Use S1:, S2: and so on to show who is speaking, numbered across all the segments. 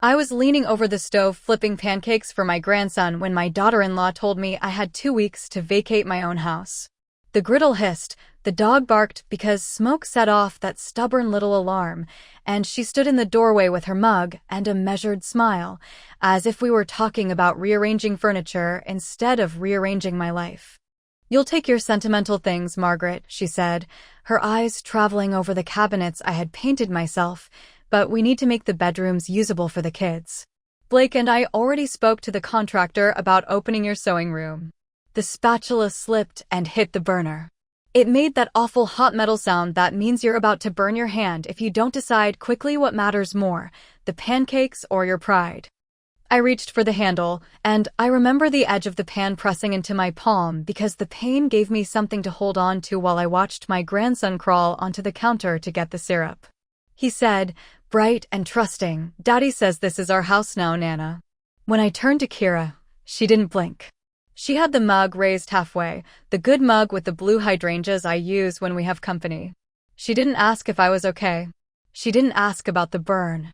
S1: I was leaning over the stove flipping pancakes for my grandson when my daughter-in-law told me I had 2 weeks to vacate my own house. The griddle hissed, the dog barked because smoke set off that stubborn little alarm, and she stood in the doorway with her mug and a measured smile, as if we were talking about rearranging furniture instead of rearranging my life. "You'll take your sentimental things, Margaret," she said, her eyes traveling over the cabinets I had painted myself, "but we need to make the bedrooms usable for the kids. Blake and I already spoke to the contractor about opening your sewing room." The spatula slipped and hit the burner. It made that awful hot metal sound that means you're about to burn your hand if you don't decide quickly what matters more, the pancakes or your pride. I reached for the handle, and I remember the edge of the pan pressing into my palm because the pain gave me something to hold on to while I watched my grandson crawl onto the counter to get the syrup. He said, bright and trusting, "Daddy says this is our house now, Nana." When I turned to Kira, she didn't blink. She had the mug raised halfway, the good mug with the blue hydrangeas I use when we have company. She didn't ask if I was okay. She didn't ask about the burn.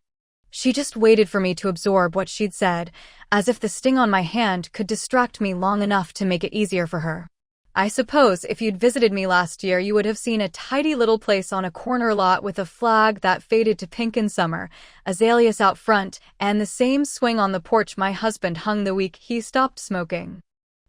S1: She just waited for me to absorb what she'd said, as if the sting on my hand could distract me long enough to make it easier for her. "I suppose if you'd visited me last year you would have seen a tidy little place on a corner lot with a flag that faded to pink in summer, azaleas out front, and the same swing on the porch my husband hung the week he stopped smoking.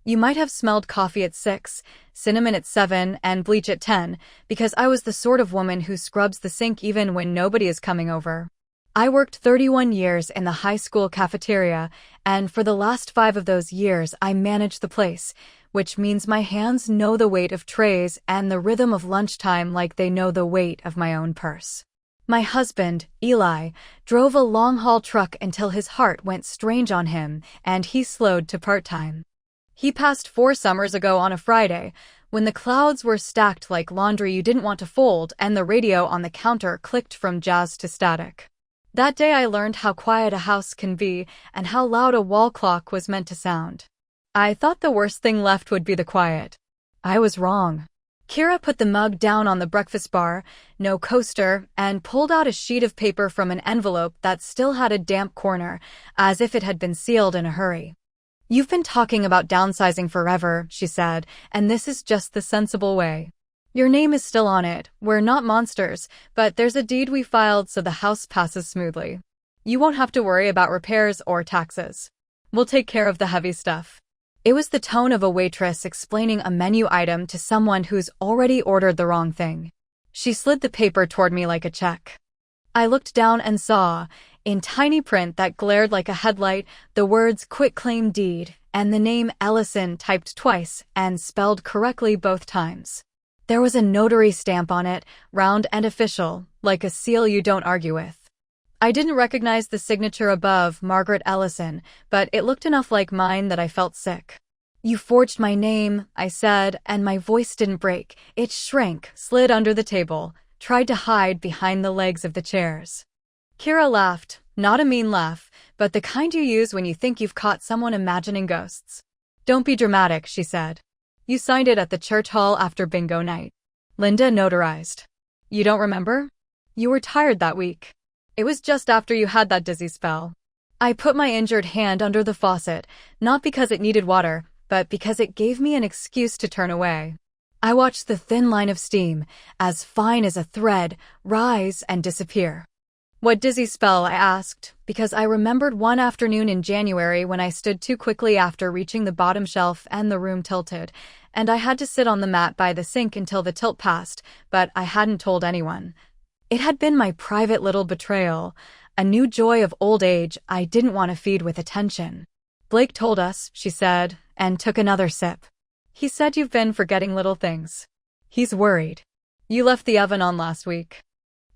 S1: You might have smelled coffee at 6, cinnamon at 7, and bleach at 10, because I was the sort of woman who scrubs the sink even when nobody is coming over. I worked 31 years in the high school cafeteria, and for the last 5 of those years I managed the place, which means my hands know the weight of trays and the rhythm of lunchtime like they know the weight of my own purse." My husband, Eli, drove a long-haul truck until his heart went strange on him, and he slowed to part-time. He passed 4 summers ago on a Friday, when the clouds were stacked like laundry you didn't want to fold and the radio on the counter clicked from jazz to static. That day I learned how quiet a house can be and how loud a wall clock was meant to sound. I thought the worst thing left would be the quiet. I was wrong. Kira put the mug down on the breakfast bar, no coaster, and pulled out a sheet of paper from an envelope that still had a damp corner, as if it had been sealed in a hurry. "You've been talking about downsizing forever," she said, "and this is just the sensible way. Your name is still on it. We're not monsters, but there's a deed we filed so the house passes smoothly. You won't have to worry about repairs or taxes. We'll take care of the heavy stuff." It was the tone of a waitress explaining a menu item to someone who's already ordered the wrong thing. She slid the paper toward me like a check. I looked down and saw, in tiny print that glared like a headlight, the words "quitclaim deed" and the name Ellison typed twice and spelled correctly both times. There was a notary stamp on it, round and official, like a seal you don't argue with. I didn't recognize the signature above, Margaret Ellison, but it looked enough like mine that I felt sick. "You forged my name," I said, and my voice didn't break. It shrank, slid under the table, tried to hide behind the legs of the chairs. Kira laughed, not a mean laugh, but the kind you use when you think you've caught someone imagining ghosts. "Don't be dramatic," she said. "You signed it at the church hall after bingo night. Linda notarized. You don't remember? You were tired that week. It was just after you had that dizzy spell." I put my injured hand under the faucet, not because it needed water, but because it gave me an excuse to turn away. I watched the thin line of steam, as fine as a thread, rise and disappear. "What dizzy spell?" I asked, because I remembered one afternoon in January when I stood too quickly after reaching the bottom shelf and the room tilted, and I had to sit on the mat by the sink until the tilt passed, but I hadn't told anyone. It had been my private little betrayal, a new joy of old age I didn't want to feed with attention. "Blake told us," she said, and took another sip. "He said you've been forgetting little things. He's worried. You left the oven on last week."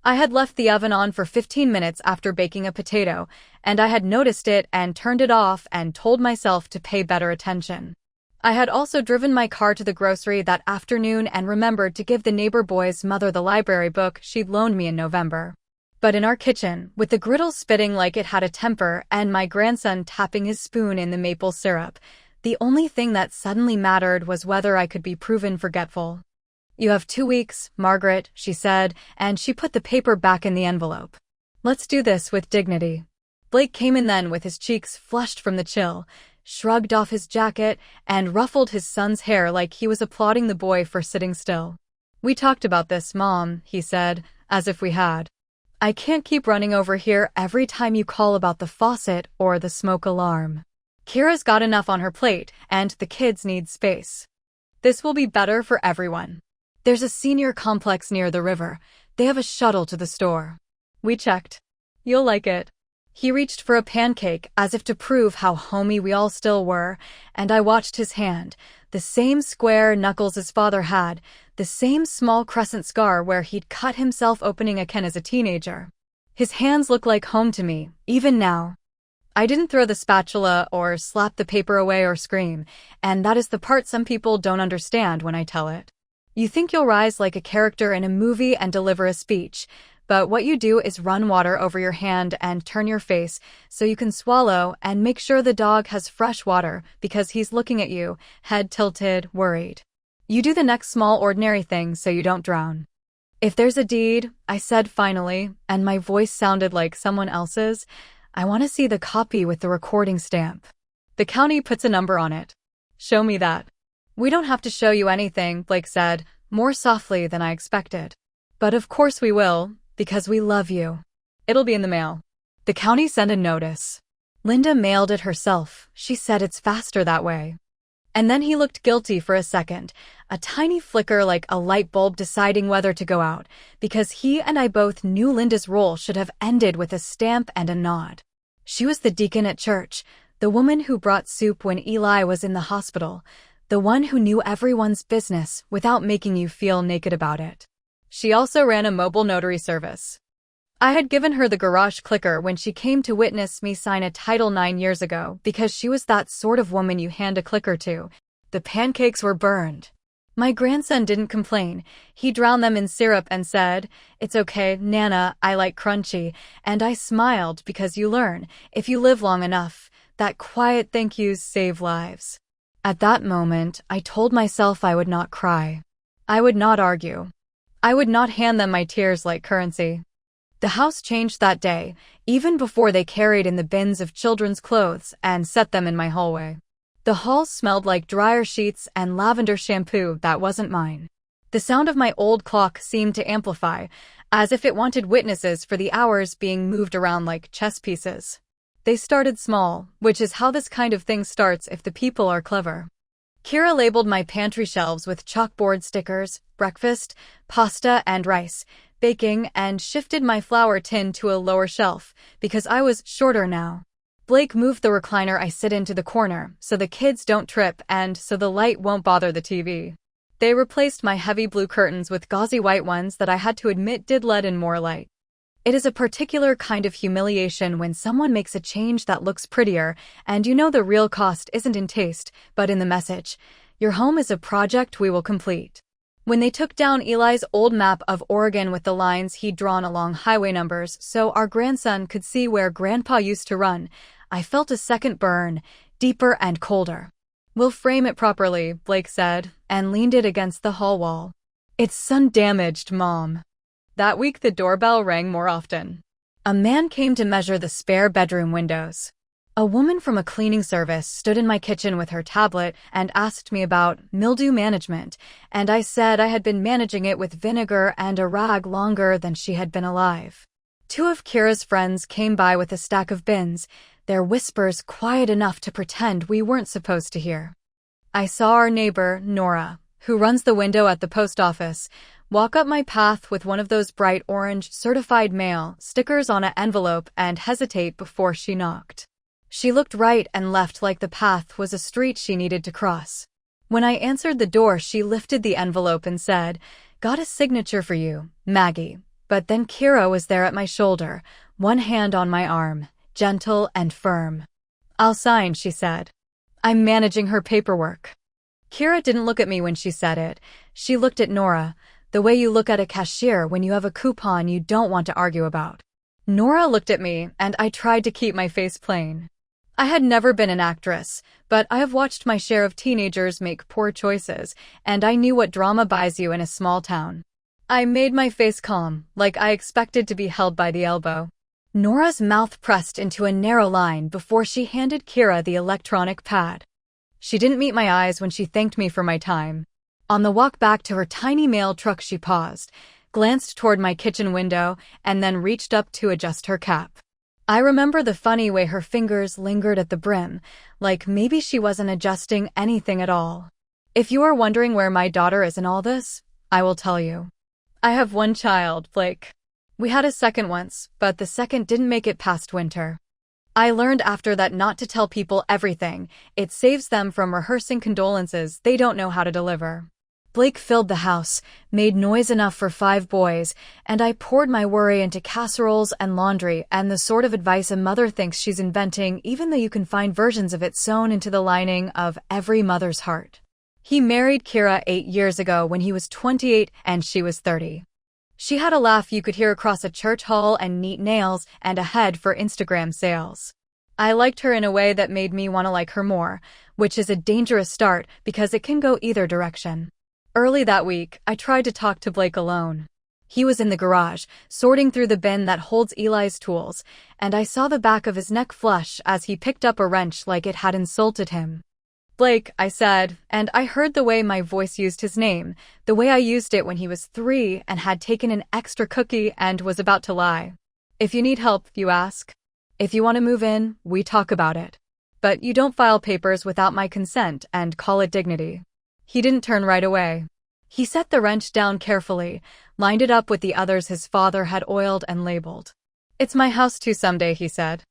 S1: I had left the oven on for 15 minutes after baking a potato, and I had noticed it and turned it off and told myself to pay better attention. I had also driven my car to the grocery that afternoon and remembered to give the neighbor boy's mother the library book she'd loaned me in November. But in our kitchen, with the griddle spitting like it had a temper and my grandson tapping his spoon in the maple syrup, the only thing that suddenly mattered was whether I could be proven forgetful. "You have 2 weeks, Margaret," she said, and she put the paper back in the envelope. "Let's do this with dignity." Blake came in then with his cheeks flushed from the chill, shrugged off his jacket, and ruffled his son's hair like he was applauding the boy for sitting still. "We talked about this, Mom," he said, as if we had. "I can't keep running over here every time you call about the faucet or the smoke alarm. Kira's got enough on her plate, and the kids need space. This will be better for everyone. There's a senior complex near the river. They have a shuttle to the store. We checked. You'll like it." He reached for a pancake as if to prove how homey we all still were, and I watched his hand, the same square knuckles his father had, the same small crescent scar where he'd cut himself opening a can as a teenager. His hands look like home to me, even now. I didn't throw the spatula or slap the paper away or scream, and that is the part some people don't understand when I tell it. You think you'll rise like a character in a movie and deliver a speech, but what you do is run water over your hand and turn your face so you can swallow and make sure the dog has fresh water because he's looking at you, head tilted, worried. You do the next small ordinary thing so you don't drown. "If there's a deed," I said finally, and my voice sounded like someone else's, "I want to see the copy with the recording stamp. The county puts a number on it. Show me that." "We don't have to show you anything," Blake said, more softly than I expected. "But of course we will, because we love you. It'll be in the mail." The county sent a notice. "Linda mailed it herself. She said it's faster that way." And then he looked guilty for a second, a tiny flicker like a light bulb deciding whether to go out, because he and I both knew Linda's role should have ended with a stamp and a nod. She was the deacon at church, the woman who brought soup when Eli was in the hospital, the one who knew everyone's business without making you feel naked about it. She also ran a mobile notary service. I had given her the garage clicker when she came to witness me sign a Title 9 years ago because she was that sort of woman you hand a clicker to. The pancakes were burned. My grandson didn't complain. He drowned them in syrup and said, "It's okay, Nana, I like crunchy," and I smiled because you learn, if you live long enough, that quiet thank yous save lives. At that moment, I told myself I would not cry. I would not argue. I would not hand them my tears like currency. The house changed that day, even before they carried in the bins of children's clothes and set them in my hallway. The hall smelled like dryer sheets and lavender shampoo that wasn't mine. The sound of my old clock seemed to amplify, as if it wanted witnesses for the hours being moved around like chess pieces. They started small, which is how this kind of thing starts if the people are clever. Kira labeled my pantry shelves with chalkboard stickers, breakfast, pasta and rice, baking, and shifted my flour tin to a lower shelf, because I was shorter now. Blake moved the recliner I sit in to the corner, so the kids don't trip and so the light won't bother the TV. They replaced my heavy blue curtains with gauzy white ones that I had to admit did let in more light. It is a particular kind of humiliation when someone makes a change that looks prettier, and you know the real cost isn't in taste, but in the message. Your home is a project we will complete. When they took down Eli's old map of Oregon with the lines he'd drawn along highway numbers so our grandson could see where Grandpa used to run, I felt a second burn, deeper and colder. "We'll frame it properly," Blake said, and leaned it against the hall wall. "It's sun-damaged, Mom." That week the doorbell rang more often. A man came to measure the spare bedroom windows. A woman from a cleaning service stood in my kitchen with her tablet and asked me about mildew management, and I said I had been managing it with vinegar and a rag longer than she had been alive. Two of Kira's friends came by with a stack of bins, their whispers quiet enough to pretend we weren't supposed to hear. I saw our neighbor, Nora, who runs the window at the post office, walk up my path with one of those bright orange certified mail stickers on an envelope and hesitate before she knocked. She looked right and left like the path was a street she needed to cross. When I answered the door, she lifted the envelope and said, "Got a signature for you, Maggie." But then Kira was there at my shoulder, one hand on my arm, gentle and firm. "I'll sign," she said. "I'm managing her paperwork." Kira didn't look at me when she said it. She looked at Nora, the way you look at a cashier when you have a coupon you don't want to argue about. Nora looked at me, and I tried to keep my face plain. I had never been an actress, but I have watched my share of teenagers make poor choices, and I knew what drama buys you in a small town. I made my face calm, like I expected to be held by the elbow. Nora's mouth pressed into a narrow line before she handed Kira the electronic pad. She didn't meet my eyes when she thanked me for my time. On the walk back to her tiny mail truck she paused, glanced toward my kitchen window, and then reached up to adjust her cap. I remember the funny way her fingers lingered at the brim, like maybe she wasn't adjusting anything at all. If you are wondering where my daughter is in all this, I will tell you. I have one child, Blake. We had a second once, but the second didn't make it past winter. I learned after that not to tell people everything. It saves them from rehearsing condolences they don't know how to deliver. Blake filled the house, made noise enough for 5 boys, and I poured my worry into casseroles and laundry and the sort of advice a mother thinks she's inventing, even though you can find versions of it sewn into the lining of every mother's heart. He married Kira 8 years ago when he was 28 and she was 30. She had a laugh you could hear across a church hall and neat nails and a head for Instagram sales. I liked her in a way that made me want to like her more, which is a dangerous start because it can go either direction. Early that week, I tried to talk to Blake alone. He was in the garage, sorting through the bin that holds Eli's tools, and I saw the back of his neck flush as he picked up a wrench like it had insulted him. Blake, I said, and I heard the way my voice used his name, the way I used it when he was 3 and had taken an extra cookie and was about to lie. If you need help, you ask. If you want to move in, we talk about it. But you don't file papers without my consent and call it dignity. He didn't turn right away. He set the wrench down carefully, lined it up with the others his father had oiled and labeled. It's my house too someday, he said.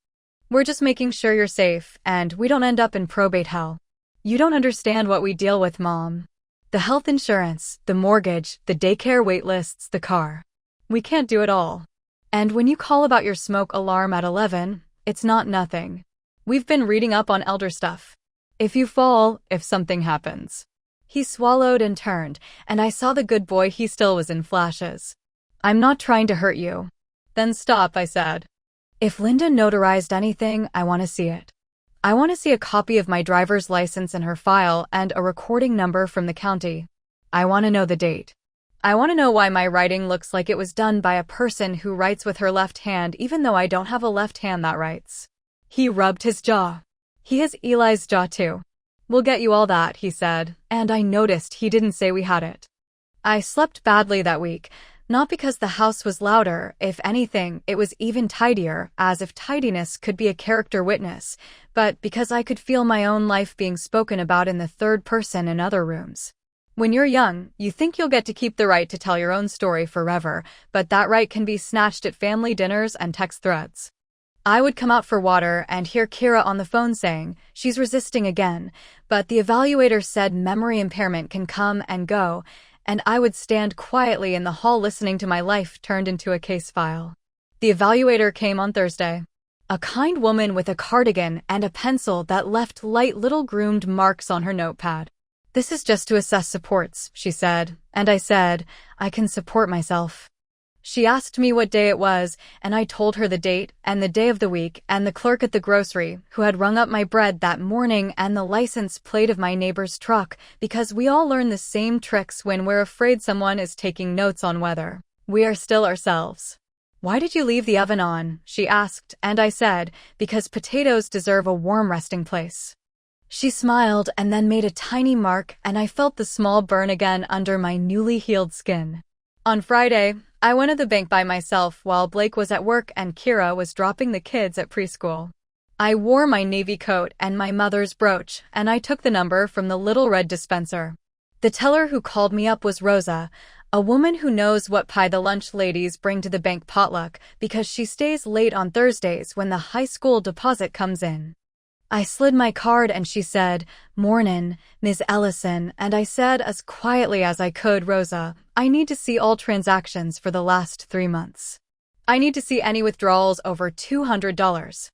S1: We're just making sure you're safe and we don't end up in probate hell. You don't understand what we deal with, Mom. The health insurance, the mortgage, the daycare wait lists, the car. We can't do it all. And when you call about your smoke alarm at 11, it's not nothing. We've been reading up on elder stuff. If you fall, if something happens. He swallowed and turned, and I saw the good boy he still was in flashes. I'm not trying to hurt you. Then stop, I said. If Linda notarized anything, I want to see it. I want to see a copy of my driver's license in her file and a recording number from the county. I want to know the date. I want to know why my writing looks like it was done by a person who writes with her left hand even though I don't have a left hand that writes. He rubbed his jaw. He has Eli's jaw too. We'll get you all that, he said, and I noticed he didn't say we had it. I slept badly that week, not because the house was louder. If anything, it was even tidier, as if tidiness could be a character witness, but because I could feel my own life being spoken about in the third person in other rooms. When you're young, you think you'll get to keep the right to tell your own story forever, but that right can be snatched at family dinners and text threads. I would come out for water and hear Kira on the phone saying, she's resisting again, but the evaluator said memory impairment can come and go, and I would stand quietly in the hall listening to my life turned into a case file. The evaluator came on Thursday. A kind woman with a cardigan and a pencil that left light little groomed marks on her notepad. This is just to assess supports, she said, and I said, I can support myself. She asked me what day it was, and I told her the date and the day of the week and the clerk at the grocery who had rung up my bread that morning and the license plate of my neighbor's truck, because we all learn the same tricks when we're afraid someone is taking notes on whether we are still ourselves. Why did you leave the oven on? She asked, and I said, because potatoes deserve a warm resting place. She smiled and then made a tiny mark, and I felt the small burn again under my newly healed skin. On Friday, I went to the bank by myself while Blake was at work and Kira was dropping the kids at preschool. I wore my navy coat and my mother's brooch, and I took the number from the little red dispenser. The teller who called me up was Rosa, a woman who knows what pie the lunch ladies bring to the bank potluck because she stays late on Thursdays when the high school deposit comes in. I slid my card and she said, "Mornin', Ms. Ellison," and I said as quietly as I could, "Rosa, I need to see all transactions for the last 3 months. I need to see any withdrawals over $200.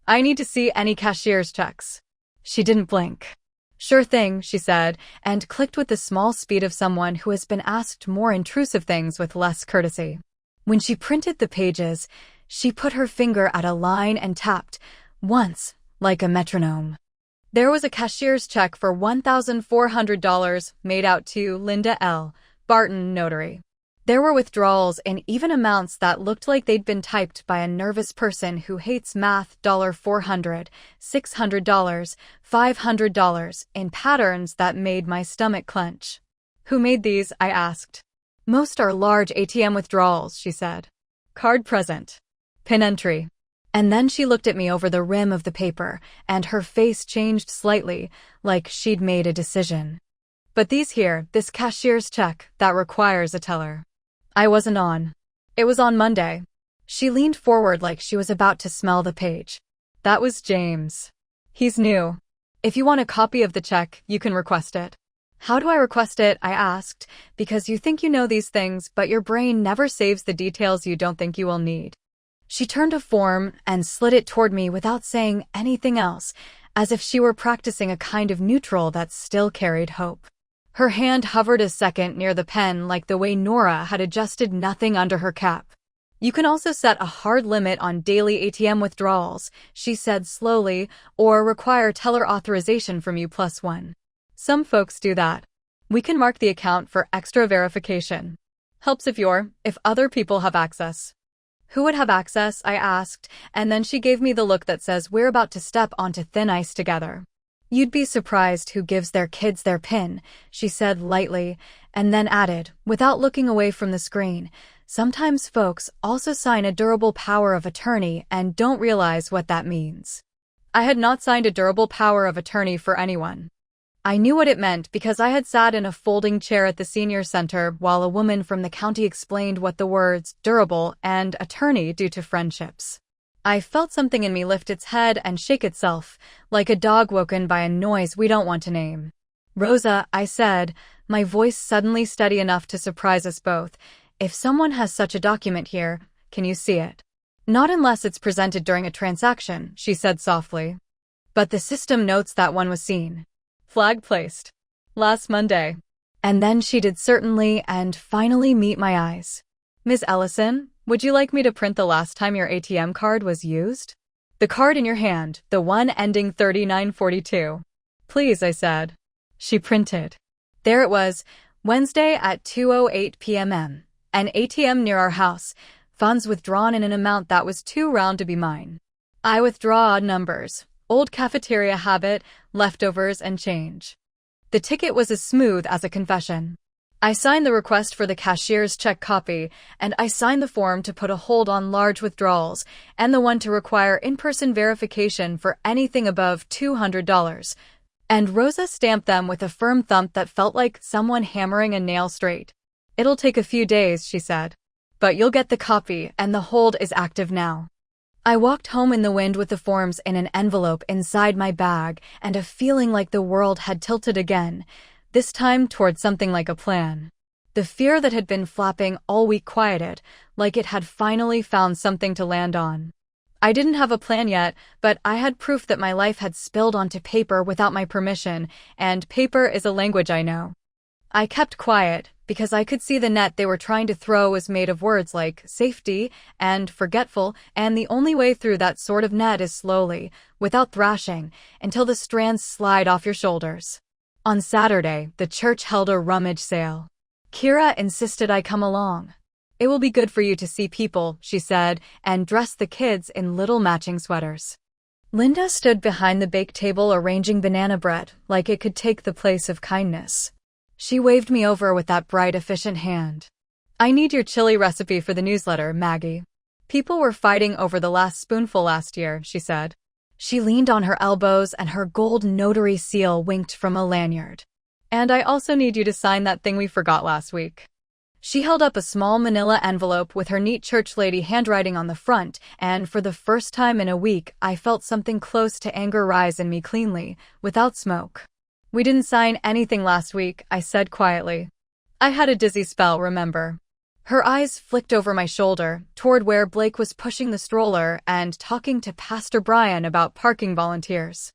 S1: I need to see any cashier's checks." She didn't blink. "Sure thing," she said, and clicked with the small speed of someone who has been asked more intrusive things with less courtesy. When she printed the pages, she put her finger at a line and tapped, once, like a metronome. There was a cashier's check for $1,400 made out to Linda L. Barton, notary. There were withdrawals in even amounts that looked like they'd been typed by a nervous person who hates math. $400, $600, $500 in patterns that made my stomach clench. Who made these? I asked. Most are large ATM withdrawals, she said. Card present. Pin entry. And then she looked at me over the rim of the paper, and her face changed slightly, like she'd made a decision. But these here, this cashier's check, that requires a teller. I wasn't on. It was on Monday. She leaned forward like she was about to smell the page. That was James. He's new. If you want a copy of the check, you can request it. How do I request it? I asked, because you think you know these things, but your brain never saves the details you don't think you will need. She turned a form and slid it toward me without saying anything else, as if she were practicing a kind of neutral that still carried hope. Her hand hovered a second near the pen like the way Nora had adjusted nothing under her cap. You can also set a hard limit on daily ATM withdrawals, she said slowly, or require teller authorization from you +1. Some folks do that. We can mark the account for extra verification. Helps if other people have access. Who would have access? I asked, and then she gave me the look that says we're about to step onto thin ice together. You'd be surprised who gives their kids their PIN, she said lightly, and then added, without looking away from the screen, sometimes folks also sign a durable power of attorney and don't realize what that means. I had not signed a durable power of attorney for anyone. I knew what it meant because I had sat in a folding chair at the senior center while a woman from the county explained what the words durable and attorney do to friendships. I felt something in me lift its head and shake itself, like a dog woken by a noise we don't want to name. Rosa, I said, my voice suddenly steady enough to surprise us both. If someone has such a document here, can you see it? Not unless it's presented during a transaction, she said softly. But the system notes that one was seen. Flag placed. Last Monday. And then she did certainly and finally meet my eyes. Ms. Ellison, would you like me to print the last time your ATM card was used? The card in your hand, the one ending 3942. Please, I said. She printed. There it was, Wednesday at 2:08 p.m. An ATM near our house, funds withdrawn in an amount that was too round to be mine. I withdraw odd numbers, old cafeteria habit, leftovers, and change. The ticket was as smooth as a confession. I signed the request for the cashier's check copy, and I signed the form to put a hold on large withdrawals, and the one to require in-person verification for anything above $200. And Rosa stamped them with a firm thump that felt like someone hammering a nail straight. It'll take a few days, she said. But you'll get the copy, and the hold is active now. I walked home in the wind with the forms in an envelope inside my bag and a feeling like the world had tilted again, this time toward something like a plan. The fear that had been flapping all week quieted, like it had finally found something to land on. I didn't have a plan yet, but I had proof that my life had spilled onto paper without my permission, and paper is a language I know. I kept quiet, because I could see the net they were trying to throw was made of words like safety and forgetful, and the only way through that sort of net is slowly, without thrashing, until the strands slide off your shoulders. On Saturday, the church held a rummage sale. Kira insisted I come along. It will be good for you to see people, she said, and dressed the kids in little matching sweaters. Linda stood behind the bake table arranging banana bread like it could take the place of kindness. She waved me over with that bright, efficient hand. I need your chili recipe for the newsletter, Maggie. People were fighting over the last spoonful last year, she said. She leaned on her elbows and her gold notary seal winked from a lanyard. And I also need you to sign that thing we forgot last week. She held up a small manila envelope with her neat church lady handwriting on the front, and for the first time in a week, I felt something close to anger rise in me cleanly, without smoke. We didn't sign anything last week, I said quietly. I had a dizzy spell, remember? Her eyes flicked over my shoulder, toward where Blake was pushing the stroller and talking to Pastor Brian about parking volunteers.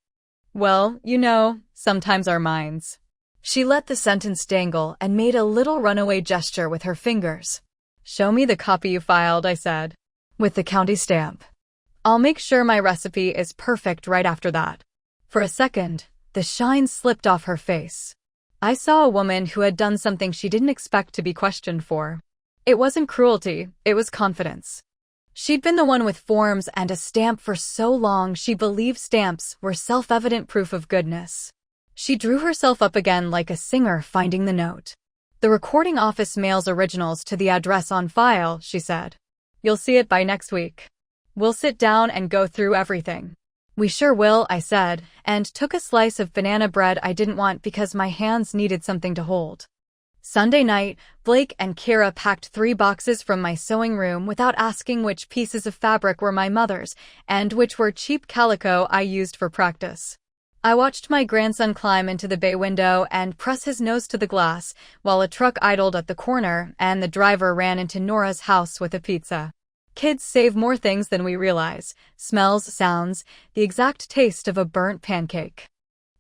S1: Well, you know, sometimes our minds. She let the sentence dangle and made a little runaway gesture with her fingers. Show me the copy you filed, I said. With the county stamp. I'll make sure my recipe is perfect right after that. For a second, the shine slipped off her face. I saw a woman who had done something she didn't expect to be questioned for. It wasn't cruelty, it was confidence. She'd been the one with forms and a stamp for so long she believed stamps were self-evident proof of goodness. She drew herself up again like a singer finding the note. "The recording office mails originals to the address on file," she said. "You'll see it by next week. We'll sit down and go through everything." "We sure will," I said, and took a slice of banana bread I didn't want because my hands needed something to hold. Sunday night, Blake and Kira packed 3 boxes from my sewing room without asking which pieces of fabric were my mother's and which were cheap calico I used for practice. I watched my grandson climb into the bay window and press his nose to the glass while a truck idled at the corner and the driver ran into Nora's house with a pizza. Kids save more things than we realize: smells, sounds, the exact taste of a burnt pancake.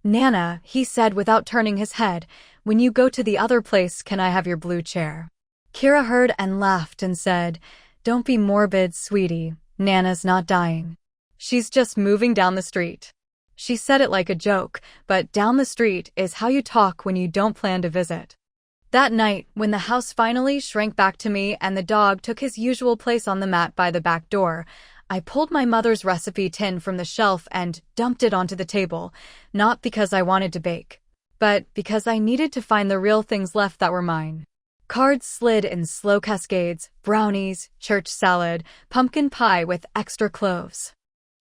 S1: "Nana," he said without turning his head, "when you go to the other place, can I have your blue chair?" Kira heard and laughed and said, "Don't be morbid, sweetie. Nana's not dying. She's just moving down the street." She said it like a joke, but down the street is how you talk when you don't plan to visit. That night, when the house finally shrank back to me and the dog took his usual place on the mat by the back door, I pulled my mother's recipe tin from the shelf and dumped it onto the table, not because I wanted to bake, but because I needed to find the real things left that were mine. Cards slid in slow cascades: brownies, church salad, pumpkin pie with extra cloves.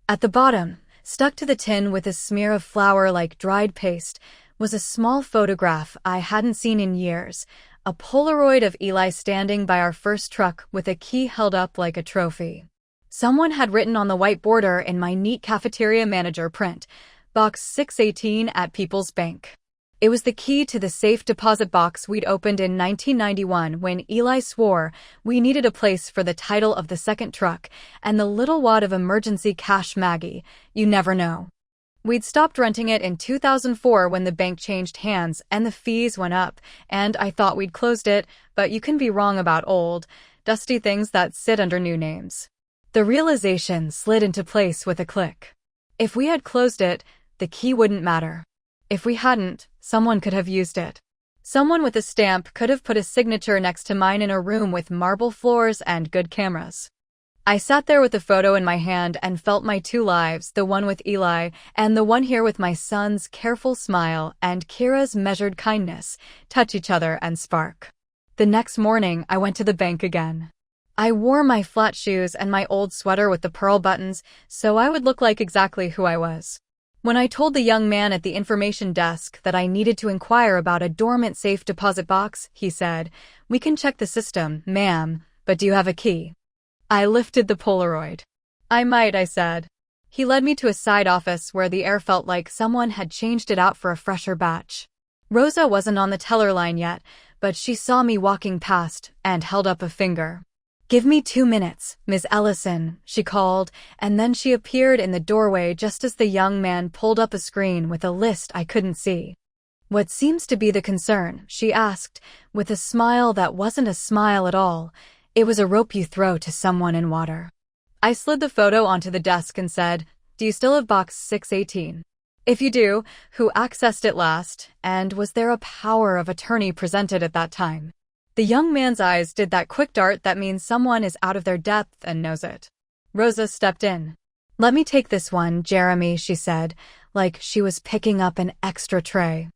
S1: At the bottom, stuck to the tin with a smear of flour like dried paste, was a small photograph I hadn't seen in years, a Polaroid of Eli standing by our first truck with a key held up like a trophy. Someone had written on the white border in my neat cafeteria manager print, "Box 618 at People's Bank." It was the key to the safe deposit box we'd opened in 1991 when Eli swore we needed a place for the title of the second truck and the little wad of emergency cash Maggie, you never know. We'd stopped renting it in 2004 when the bank changed hands and the fees went up, and I thought we'd closed it, but you can be wrong about old, dusty things that sit under new names. The realization slid into place with a click. If we had closed it, the key wouldn't matter. If we hadn't, someone could have used it. Someone with a stamp could have put a signature next to mine in a room with marble floors and good cameras. I sat there with the photo in my hand and felt my 2 lives, the one with Eli and the one here with my son's careful smile and Kira's measured kindness, touch each other and spark. The next morning, I went to the bank again. I wore my flat shoes and my old sweater with the pearl buttons so I would look like exactly who I was. When I told the young man at the information desk that I needed to inquire about a dormant safe deposit box, he said, "We can check the system, ma'am, but do you have a key?" I lifted the Polaroid. "I might," I said. He led me to a side office where the air felt like someone had changed it out for a fresher batch. Rosa wasn't on the teller line yet, but she saw me walking past and held up a finger. "Give me 2 minutes, Ms. Ellison," she called, and then she appeared in the doorway just as the young man pulled up a screen with a list I couldn't see. "What seems to be the concern?" she asked, with a smile that wasn't a smile at all. It was a rope you throw to someone in water. I slid the photo onto the desk and said, "Do you still have box 618? If you do, who accessed it last, and was there a power of attorney presented at that time?" The young man's eyes did that quick dart that means someone is out of their depth and knows it. Rosa stepped in. "Let me take this one, Jeremy," she said, like she was picking up an extra tray.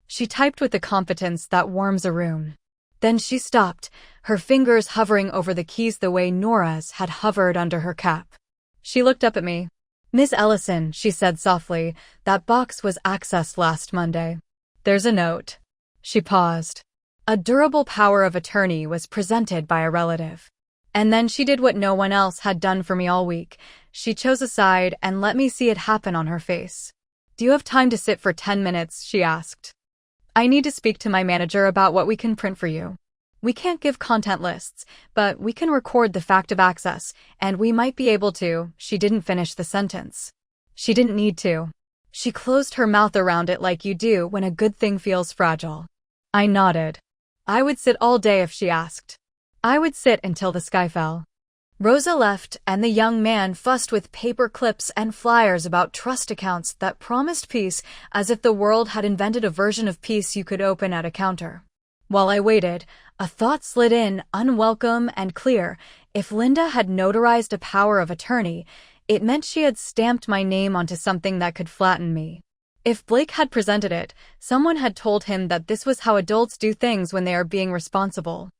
S1: She typed with the competence that warms a room. Then she stopped, her fingers hovering over the keys the way Nora's had hovered under her cap. She looked up at me. "Miss Ellison," she said softly, "that box was accessed last Monday. There's a note." She paused. A durable power of attorney was presented by a relative. And then she did what no one else had done for me all week. She chose a side and let me see it happen on her face. "Do you have time to sit for 10 minutes?" she asked. "I need to speak to my manager about what we can print for you. We can't give content lists, but we can record the fact of access, and we might be able to." She didn't finish the sentence. She didn't need to. She closed her mouth around it like you do when a good thing feels fragile. I nodded. I would sit all day if she asked. I would sit until the sky fell. Rosa left, and the young man fussed with paper clips and flyers about trust accounts that promised peace, as if the world had invented a version of peace you could open at a counter. While I waited, A thought slid in, unwelcome and clear. If Linda had notarized a power of attorney, it meant she had stamped my name onto something that could flatten me. If Blake had presented it, someone had told him that this was how adults do things when they are being responsible.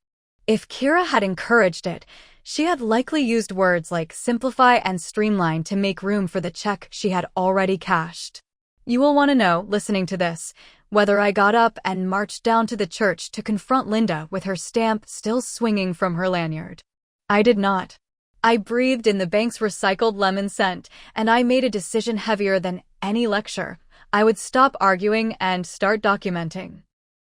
S1: If Kira had encouraged it, she had likely used words like simplify and streamline to make room for the check she had already cashed. You will want to know, listening to this, whether I got up and marched down to the church to confront Linda with her stamp still swinging from her lanyard. I did not. I breathed in the bank's recycled lemon scent, and I made a decision heavier than any lecture. I would stop arguing and start documenting.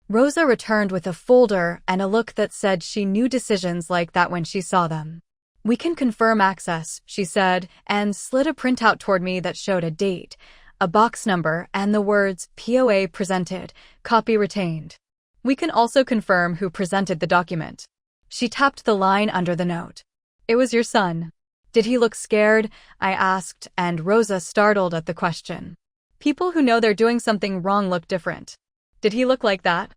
S1: Rosa returned with a folder and a look that said she knew decisions like that when she saw them. We can confirm access, she said, and slid a printout toward me that showed a date, a box number, and the words POA presented, copy retained. We can also confirm who presented the document. She tapped the line under the note. It was your son. Did he look scared? I asked, and Rosa startled at the question. People who know they're doing something wrong look different. Did he look like that?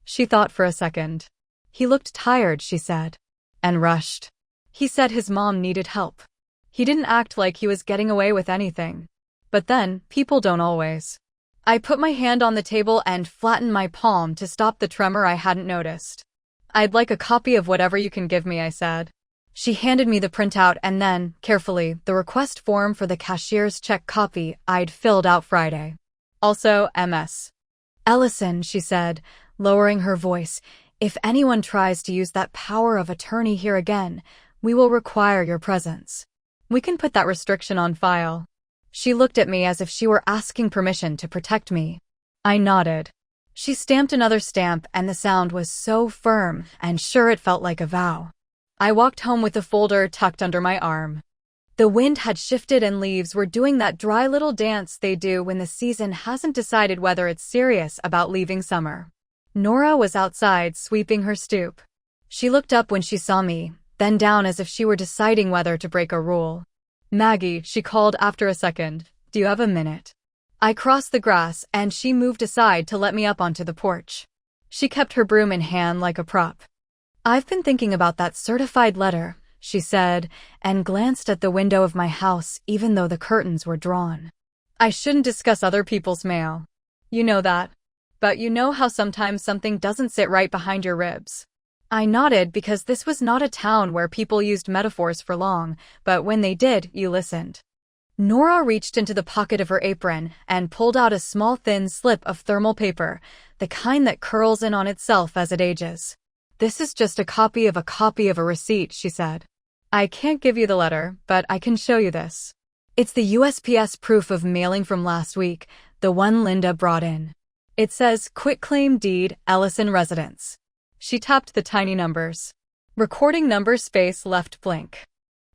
S1: She thought for a second. He looked tired, she said. And rushed. He said his mom needed help. He didn't act like he was getting away with anything. But then, people don't always. I put my hand on the table and flattened my palm to stop the tremor I hadn't noticed. I'd like a copy of whatever you can give me, I said. She handed me the printout and then, carefully, the request form for the cashier's check copy I'd filled out Friday. Also, Ms. Ellison, she said, lowering her voice, if anyone tries to use that power of attorney here again, we will require your presence. We can put that restriction on file. She looked at me as if she were asking permission to protect me. I nodded. She stamped another stamp, and the sound was so firm and sure it felt like a vow. I walked home with the folder tucked under my arm. The wind had shifted and leaves were doing that dry little dance they do when the season hasn't decided whether it's serious about leaving summer. Nora was outside sweeping her stoop. She looked up when she saw me, then down as if she were deciding whether to break a rule. Maggie, she called after a second, do you have a minute? I crossed the grass and she moved aside to let me up onto the porch. She kept her broom in hand like a prop. I've been thinking about that certified letter, she said, and glanced at the window of my house even though the curtains were drawn. I shouldn't discuss other people's mail. You know that. But you know how sometimes something doesn't sit right behind your ribs. I nodded because this was not a town where people used metaphors for long, but when they did, you listened. Nora reached into the pocket of her apron and pulled out a small thin slip of thermal paper, the kind that curls in on itself as it ages. This is just a copy of a receipt, she said. I can't give you the letter, but I can show you this. It's the USPS proof of mailing from last week, the one Linda brought in. It says, quitclaim deed, Ellison residence. She tapped the tiny numbers. Recording number space left blank.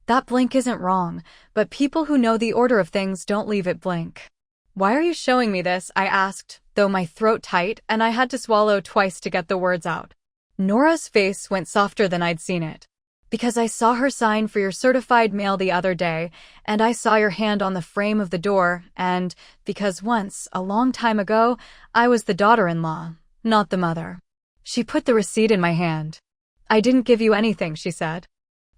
S1: That blank isn't wrong, but people who know the order of things don't leave it blank. Why are you showing me this? I asked, though my throat tight and I had to swallow twice to get the words out. Nora's face went softer than I'd seen it. Because I saw her sign for your certified mail the other day, and I saw your hand on the frame of the door, and because once, a long time ago, I was the daughter-in-law, not the mother. She put the receipt in my hand. I didn't give you anything, she said.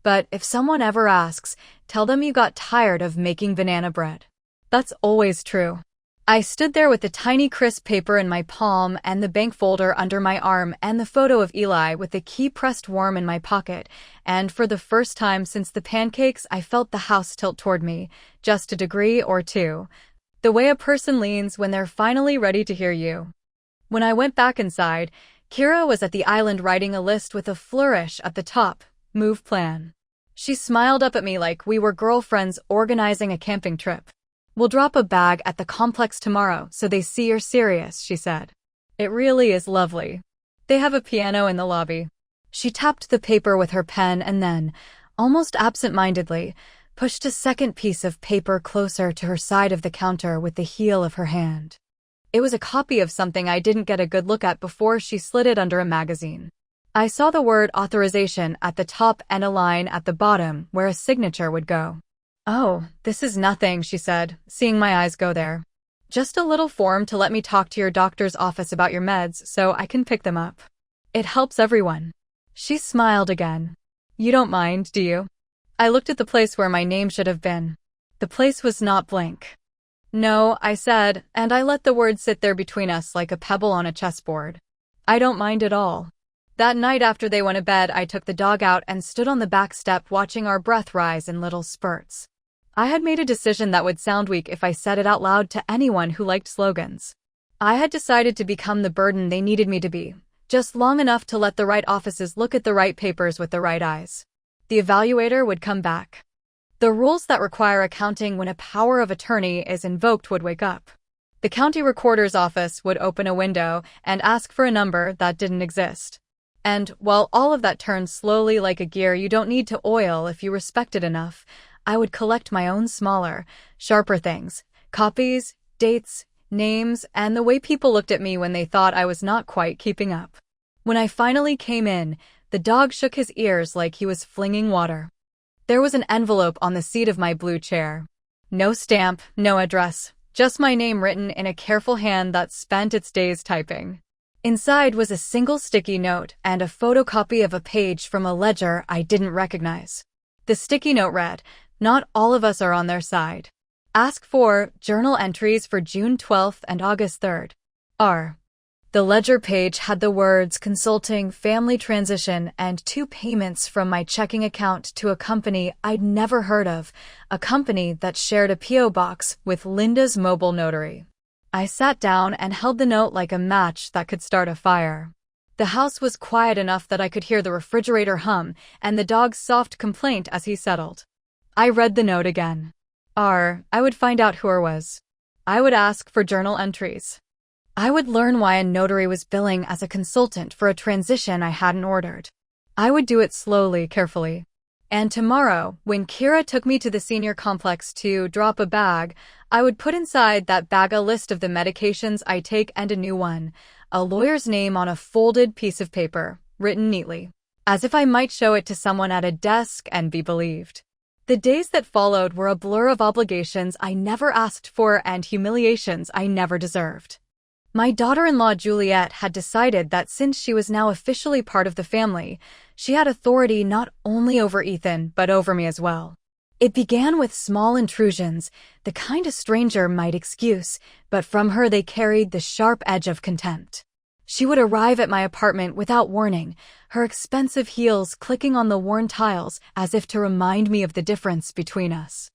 S1: But if someone ever asks, tell them you got tired of making banana bread. That's always true. I stood there with the tiny crisp paper in my palm and the bank folder under my arm and the photo of Eli with the key pressed warm in my pocket, and for the first time since the pancakes I felt the house tilt toward me, just a degree or two, the way a person leans when they're finally ready to hear you. When I went back inside, Kira was at the island writing a list with a flourish at the top, move plan. She smiled up at me like we were girlfriends organizing a camping trip. We'll drop a bag at the complex tomorrow so they see you're serious, she said. It really is lovely. They have a piano in the lobby. She tapped the paper with her pen and then, almost absent-mindedly, pushed a second piece of paper closer to her side of the counter with the heel of her hand. It was a copy of something I didn't get a good look at before she slid it under a magazine. I saw the word authorization at the top and a line at the bottom where a signature would go. Oh, this is nothing, she said, seeing my eyes go there. Just a little form to let me talk to your doctor's office about your meds so I can pick them up. It helps everyone. She smiled again. You don't mind, do you? I looked at the place where my name should have been. The place was not blank. No, I said, and I let the word sit there between us like a pebble on a chessboard. I don't mind at all. That night after they went to bed, I took the dog out and stood on the back step watching our breath rise in little spurts. I had made a decision that would sound weak if I said it out loud to anyone who liked slogans. I had decided to become the burden they needed me to be, just long enough to let the right offices look at the right papers with the right eyes. The evaluator would come back. The rules that require accounting when a power of attorney is invoked would wake up. The county recorder's office would open a window and ask for a number that didn't exist. And while all of that turned slowly like a gear you don't need to oil if you respect it enough, I would collect my own smaller, sharper things, copies, dates, names, and the way people looked at me when they thought I was not quite keeping up. When I finally came in, the dog shook his ears like he was flinging water. There was an envelope on the seat of my blue chair. No stamp, no address, just my name written in a careful hand that spent its days typing. Inside was a single sticky note and a photocopy of a page from a ledger I didn't recognize. The sticky note read, "Not all of us are on their side. Ask for journal entries for June 12th and August 3rd. R." The ledger page had the words consulting, family transition, and 2 payments from my checking account to a company I'd never heard of, a company that shared a P.O. box with Linda's mobile notary. I sat down and held the note like a match that could start a fire. The house was quiet enough that I could hear the refrigerator hum and the dog's soft complaint as he settled. I read the note again. I would find out who R was. I would ask for journal entries. I would learn why a notary was billing as a consultant for a transition I hadn't ordered. I would do it slowly, carefully. And tomorrow, when Kira took me to the senior complex to drop a bag, I would put inside that bag a list of the medications I take and a new one, a lawyer's name on a folded piece of paper, written neatly, as if I might show it to someone at a desk and be believed. The days that followed were a blur of obligations I never asked for and humiliations I never deserved. My daughter-in-law Juliet had decided that since she was now officially part of the family, she had authority not only over Ethan but over me as well. It began with small intrusions, the kind a stranger might excuse, but from her they carried the sharp edge of contempt. She would arrive at my apartment without warning, her expensive heels clicking on the worn tiles as if to remind me of the difference between us.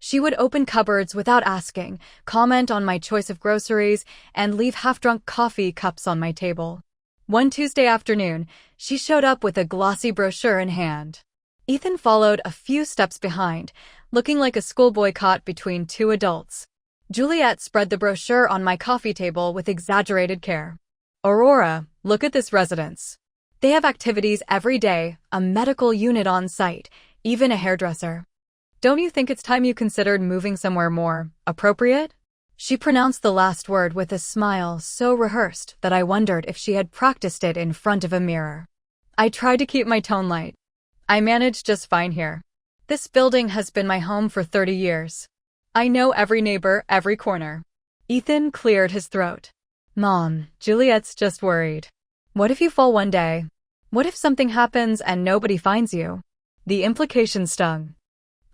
S1: She would open cupboards without asking, comment on my choice of groceries, and leave half-drunk coffee cups on my table. One Tuesday afternoon, she showed up with a glossy brochure in hand. Ethan followed a few steps behind, looking like a schoolboy caught between 2 adults. Juliet spread the brochure on my coffee table with exaggerated care. "Aurora, look at this residence. They have activities every day, a medical unit on site, even a hairdresser. Don't you think it's time you considered moving somewhere more appropriate?" She pronounced the last word with a smile so rehearsed that I wondered if she had practiced it in front of a mirror. I tried to keep my tone light. "I manage just fine here. This building has been my home for 30 years. I know every neighbor, every corner." Ethan cleared his throat. "Mom, Juliet's just worried. What if you fall one day? What if something happens and nobody finds you?" The implication stung.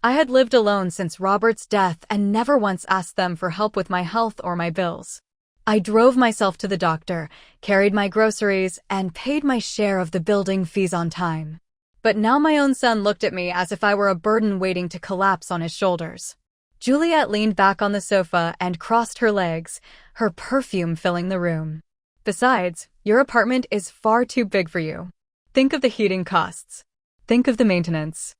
S1: I had lived alone since Robert's death and never once asked them for help with my health or my bills. I drove myself to the doctor, carried my groceries, and paid my share of the building fees on time. But now my own son looked at me as if I were a burden waiting to collapse on his shoulders. Juliet leaned back on the sofa and crossed her legs, her perfume filling the room. "Besides, your apartment is far too big for you. Think of the heating costs. Think of the maintenance.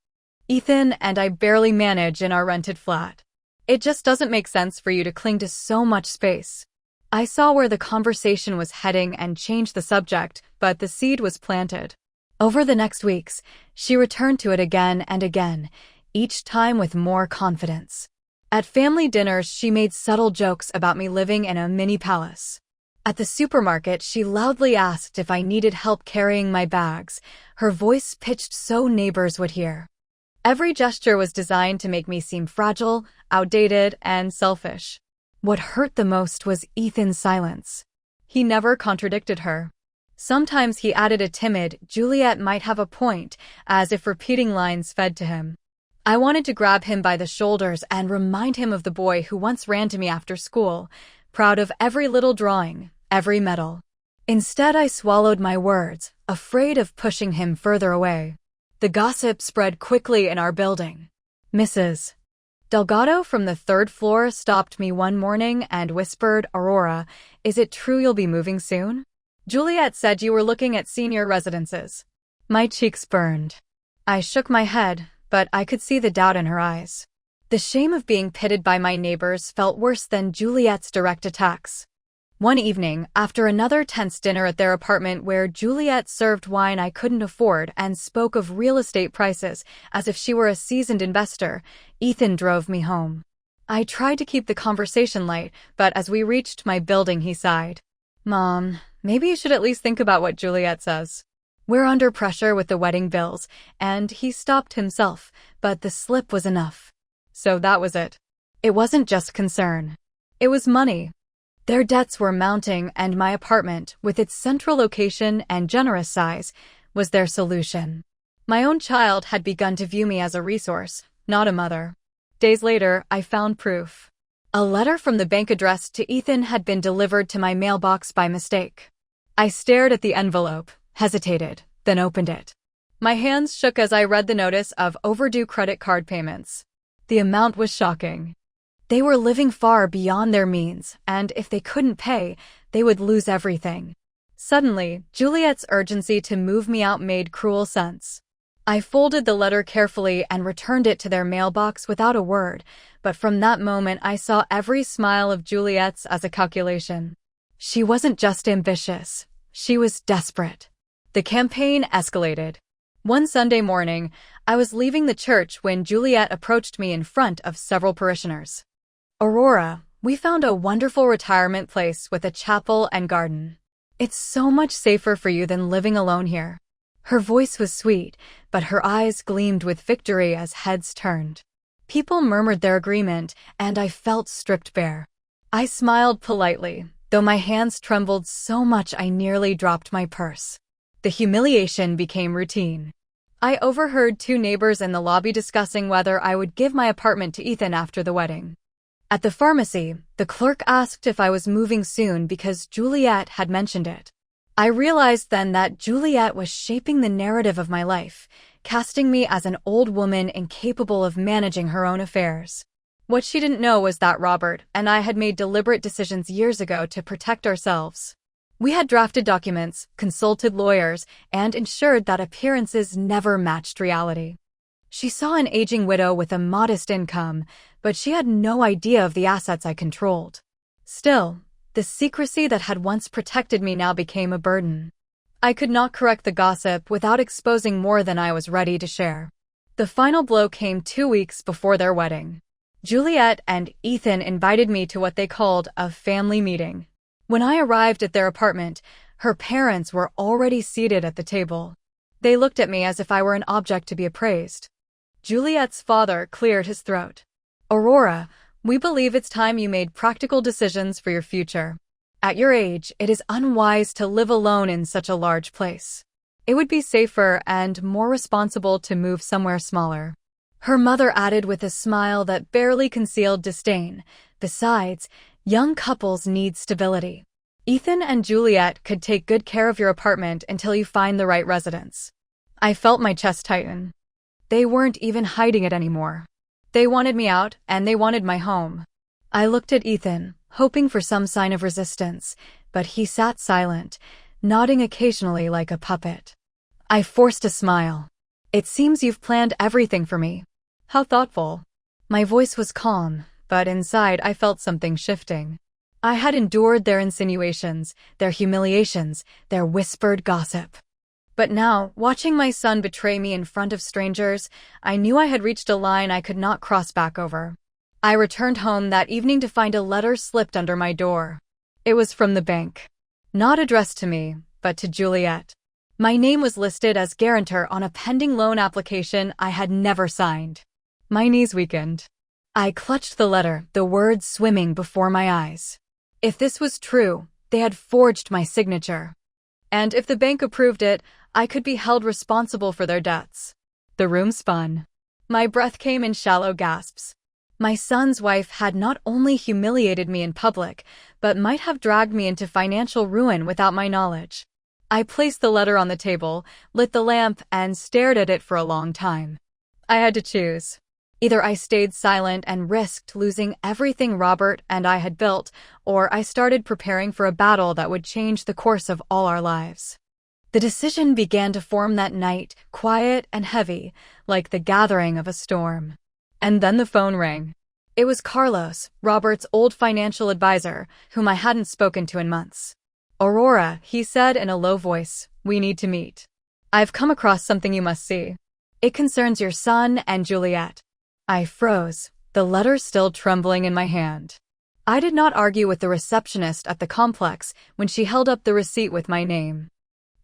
S1: Ethan and I barely manage in our rented flat. It just doesn't make sense for you to cling to so much space." I saw where the conversation was heading and changed the subject, but the seed was planted. Over the next weeks, she returned to it again and again, each time with more confidence. At family dinners, she made subtle jokes about me living in a mini palace. At the supermarket, she loudly asked if I needed help carrying my bags, her voice pitched so neighbors would hear. Every gesture was designed to make me seem fragile, outdated, and selfish. What hurt the most was Ethan's silence. He never contradicted her. Sometimes he added a timid, "Juliet might have a point," as if repeating lines fed to him. I wanted to grab him by the shoulders and remind him of the boy who once ran to me after school, proud of every little drawing, every medal. Instead, I swallowed my words, afraid of pushing him further away. The gossip spread quickly in our building. Mrs. Delgado from the third floor stopped me one morning and whispered, "Aurora, is it true you'll be moving soon? Juliet said you were looking at senior residences." My cheeks burned. I shook my head, but I could see the doubt in her eyes. The shame of being pitted by my neighbors felt worse than Juliet's direct attacks. One evening, after another tense dinner at their apartment where Juliet served wine I couldn't afford and spoke of real estate prices as if she were a seasoned investor, Ethan drove me home. I tried to keep the conversation light, but as we reached my building he sighed. "Mom, maybe you should at least think about what Juliet says. We're under pressure with the wedding bills," and he stopped himself, but the slip was enough. So that was it. It wasn't just concern. It was money. Their debts were mounting, and my apartment, with its central location and generous size, was their solution. My own child had begun to view me as a resource, not a mother. Days later, I found proof. A letter from the bank addressed to Ethan had been delivered to my mailbox by mistake. I stared at the envelope, hesitated, then opened it. My hands shook as I read the notice of overdue credit card payments. The amount was shocking. They were living far beyond their means, and if they couldn't pay, they would lose everything. Suddenly, Juliet's urgency to move me out made cruel sense. I folded the letter carefully and returned it to their mailbox without a word, but from that moment I saw every smile of Juliet's as a calculation. She wasn't just ambitious, she was desperate. The campaign escalated. One Sunday morning, I was leaving the church when Juliet approached me in front of several parishioners. "Aurora, we found a wonderful retirement place with a chapel and garden. It's so much safer for you than living alone here." Her voice was sweet, but her eyes gleamed with victory as heads turned. People murmured their agreement, and I felt stripped bare. I smiled politely, though my hands trembled so much I nearly dropped my purse. The humiliation became routine. I overheard two neighbors in the lobby discussing whether I would give my apartment to Ethan after the wedding. At the pharmacy, the clerk asked if I was moving soon because Juliet had mentioned it. I realized then that Juliet was shaping the narrative of my life, casting me as an old woman incapable of managing her own affairs. What she didn't know was that Robert and I had made deliberate decisions years ago to protect ourselves. We had drafted documents, consulted lawyers, and ensured that appearances never matched reality. She saw an aging widow with a modest income, but she had no idea of the assets I controlled. Still, the secrecy that had once protected me now became a burden. I could not correct the gossip without exposing more than I was ready to share. The final blow came 2 weeks before their wedding. Juliet and Ethan invited me to what they called a family meeting. When I arrived at their apartment, her parents were already seated at the table. They looked at me as if I were an object to be appraised. Juliet's father cleared his throat. "Aurora, we believe it's time you made practical decisions for your future. At your age, it is unwise to live alone in such a large place. It would be safer and more responsible to move somewhere smaller." Her mother added with a smile that barely concealed disdain, "Besides, young couples need stability. Ethan and Juliet could take good care of your apartment until you find the right residence." I felt my chest tighten. They weren't even hiding it anymore. They wanted me out, and they wanted my home. I looked at Ethan, hoping for some sign of resistance, but he sat silent, nodding occasionally like a puppet. I forced a smile. "It seems you've planned everything for me. How thoughtful." My voice was calm, but inside I felt something shifting. I had endured their insinuations, their humiliations, their whispered gossip. But now, watching my son betray me in front of strangers, I knew I had reached a line I could not cross back over. I returned home that evening to find a letter slipped under my door. It was from the bank. Not addressed to me, but to Juliet. My name was listed as guarantor on a pending loan application I had never signed. My knees weakened. I clutched the letter, the words swimming before my eyes. If this was true, they had forged my signature. And if the bank approved it, I could be held responsible for their debts. The room spun. My breath came in shallow gasps. My son's wife had not only humiliated me in public, but might have dragged me into financial ruin without my knowledge. I placed the letter on the table, lit the lamp, and stared at it for a long time. I had to choose. Either I stayed silent and risked losing everything Robert and I had built, or I started preparing for a battle that would change the course of all our lives. The decision began to form that night, quiet and heavy, like the gathering of a storm. And then the phone rang. It was Carlos, Robert's old financial advisor, whom I hadn't spoken to in months. "Aurora," he said in a low voice, "we need to meet. I've come across something you must see. It concerns your son and Juliet." I froze, the letter still trembling in my hand. I did not argue with the receptionist at the complex when she held up the receipt with my name.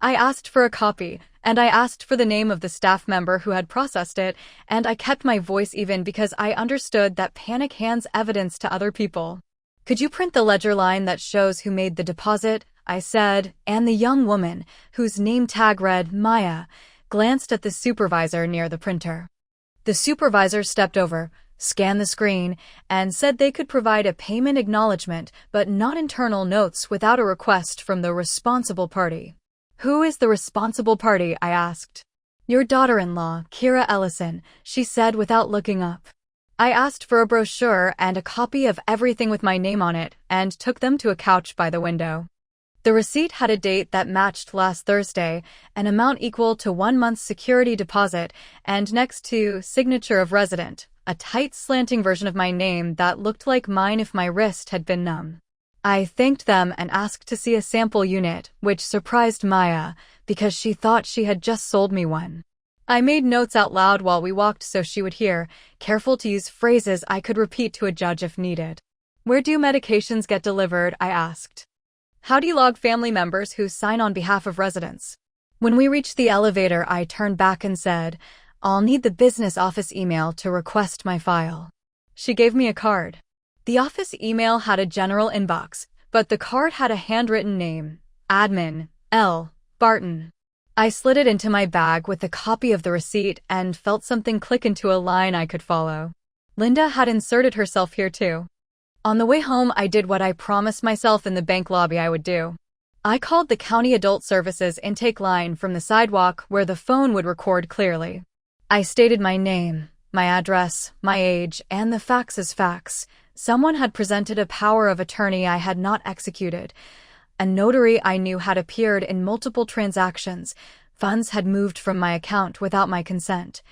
S1: I asked for a copy, and I asked for the name of the staff member who had processed it, and I kept my voice even because I understood that panic hands evidence to other people. "Could you print the ledger line that shows who made the deposit?" I said, and the young woman, whose name tag read Maya, glanced at the supervisor near the printer. The supervisor stepped over, scanned the screen, and said they could provide a payment acknowledgement but not internal notes without a request from the responsible party. "Who is the responsible party?" I asked. "Your daughter-in-law, Kira Ellison," she said without looking up. I asked for a brochure and a copy of everything with my name on it and took them to a couch by the window. The receipt had a date that matched last Thursday, an amount equal to 1 month's security deposit, and next to "signature of resident," a tight slanting version of my name that looked like mine if my wrist had been numb. I thanked them and asked to see a sample unit, which surprised Maya, because she thought she had just sold me one. I made notes out loud while we walked so she would hear, careful to use phrases I could repeat to a judge if needed. "Where do medications get delivered?" I asked. "How do you log family members who sign on behalf of residents?" When we reached the elevator, I turned back and said, "I'll need the business office email to request my file." She gave me a card. The office email had a general inbox, but the card had a handwritten name, Admin, L. Barton. I slid it into my bag with a copy of the receipt and felt something click into a line I could follow. Linda had inserted herself here too. On the way home, I did what I promised myself in the bank lobby I would do. I called the County Adult Services intake line from the sidewalk where the phone would record clearly. I stated my name, my address, my age, and the facts as facts. Someone had presented a power of attorney I had not executed. A notary I knew had appeared in multiple transactions. Funds had moved from my account without my consent.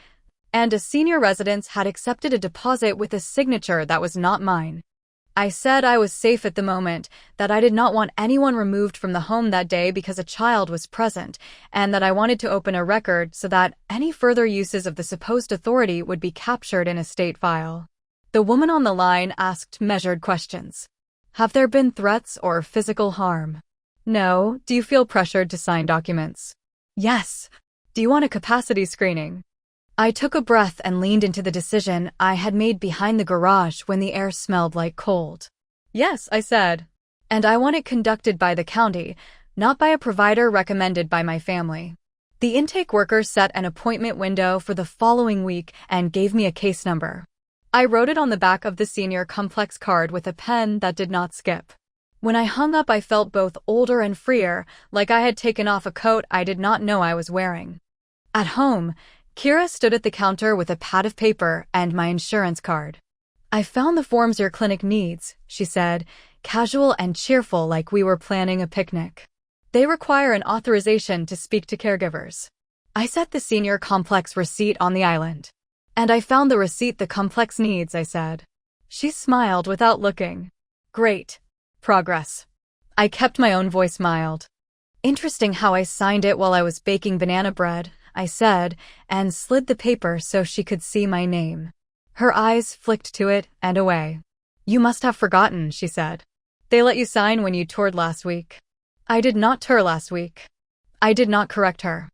S1: And a senior residence had accepted a deposit with a signature that was not mine. I said I was safe at the moment, that I did not want anyone removed from the home that day because a child was present, and that I wanted to open a record so that any further uses of the supposed authority would be captured in a state file. The woman on the line asked measured questions. "Have there been threats or physical harm?" "No." "Do you feel pressured to sign documents?" "Yes." "Do you want a capacity screening?" I took a breath and leaned into the decision I had made behind the garage when the air smelled like cold. "Yes," I said. "And I want it conducted by the county, not by a provider recommended by my family." The intake worker set an appointment window for the following week and gave me a case number. I wrote it on the back of the senior complex card with a pen that did not skip. When I hung up, I felt both older and freer, like I had taken off a coat I did not know I was wearing. At home, Kira stood at the counter with a pad of paper and my insurance card. "I found the forms your clinic needs," she said, casual and cheerful like we were planning a picnic. "They require an authorization to speak to caregivers." I set the senior complex receipt on the island. "And I found the receipt the complex needs," I said. She smiled without looking. "Great. Progress." I kept my own voice mild. "Interesting how I signed it while I was baking banana bread," I said, and slid the paper so she could see my name. Her eyes flicked to it and away. "You must have forgotten," she said. "They let you sign when you toured last week." "I did not tour last week." I did not correct her.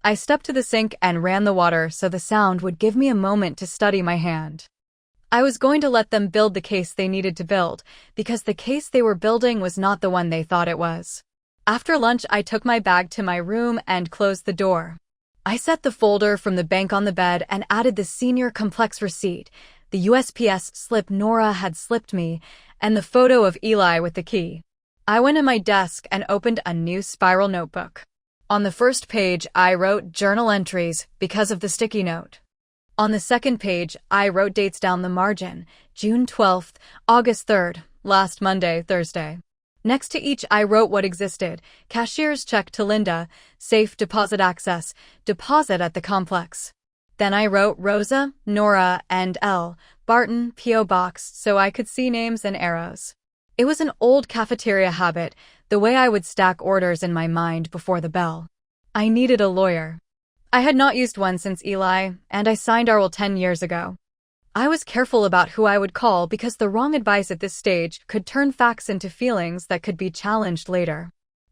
S1: I stepped to the sink and ran the water so the sound would give me a moment to study my hand. I was going to let them build the case they needed to build, because the case they were building was not the one they thought it was. After lunch, I took my bag to my room and closed the door. I set the folder from the bank on the bed and added the senior complex receipt, the USPS slip Nora had slipped me, and the photo of Eli with the key. I went to my desk and opened a new spiral notebook. On the first page, I wrote journal entries because of the sticky note. On the second page, I wrote dates down the margin, June 12th, August 3rd, last Monday, Thursday. Next to each, I wrote what existed: cashier's check to Linda, safe deposit access, deposit at the complex. Then I wrote Rosa, Nora, and L. Barton, P.O. Box, so I could see names and arrows. It was an old cafeteria habit, the way I would stack orders in my mind before the bell. I needed a lawyer. I had not used one since Eli, and I signed our will 10 years ago. I was careful about who I would call because the wrong advice at this stage could turn facts into feelings that could be challenged later.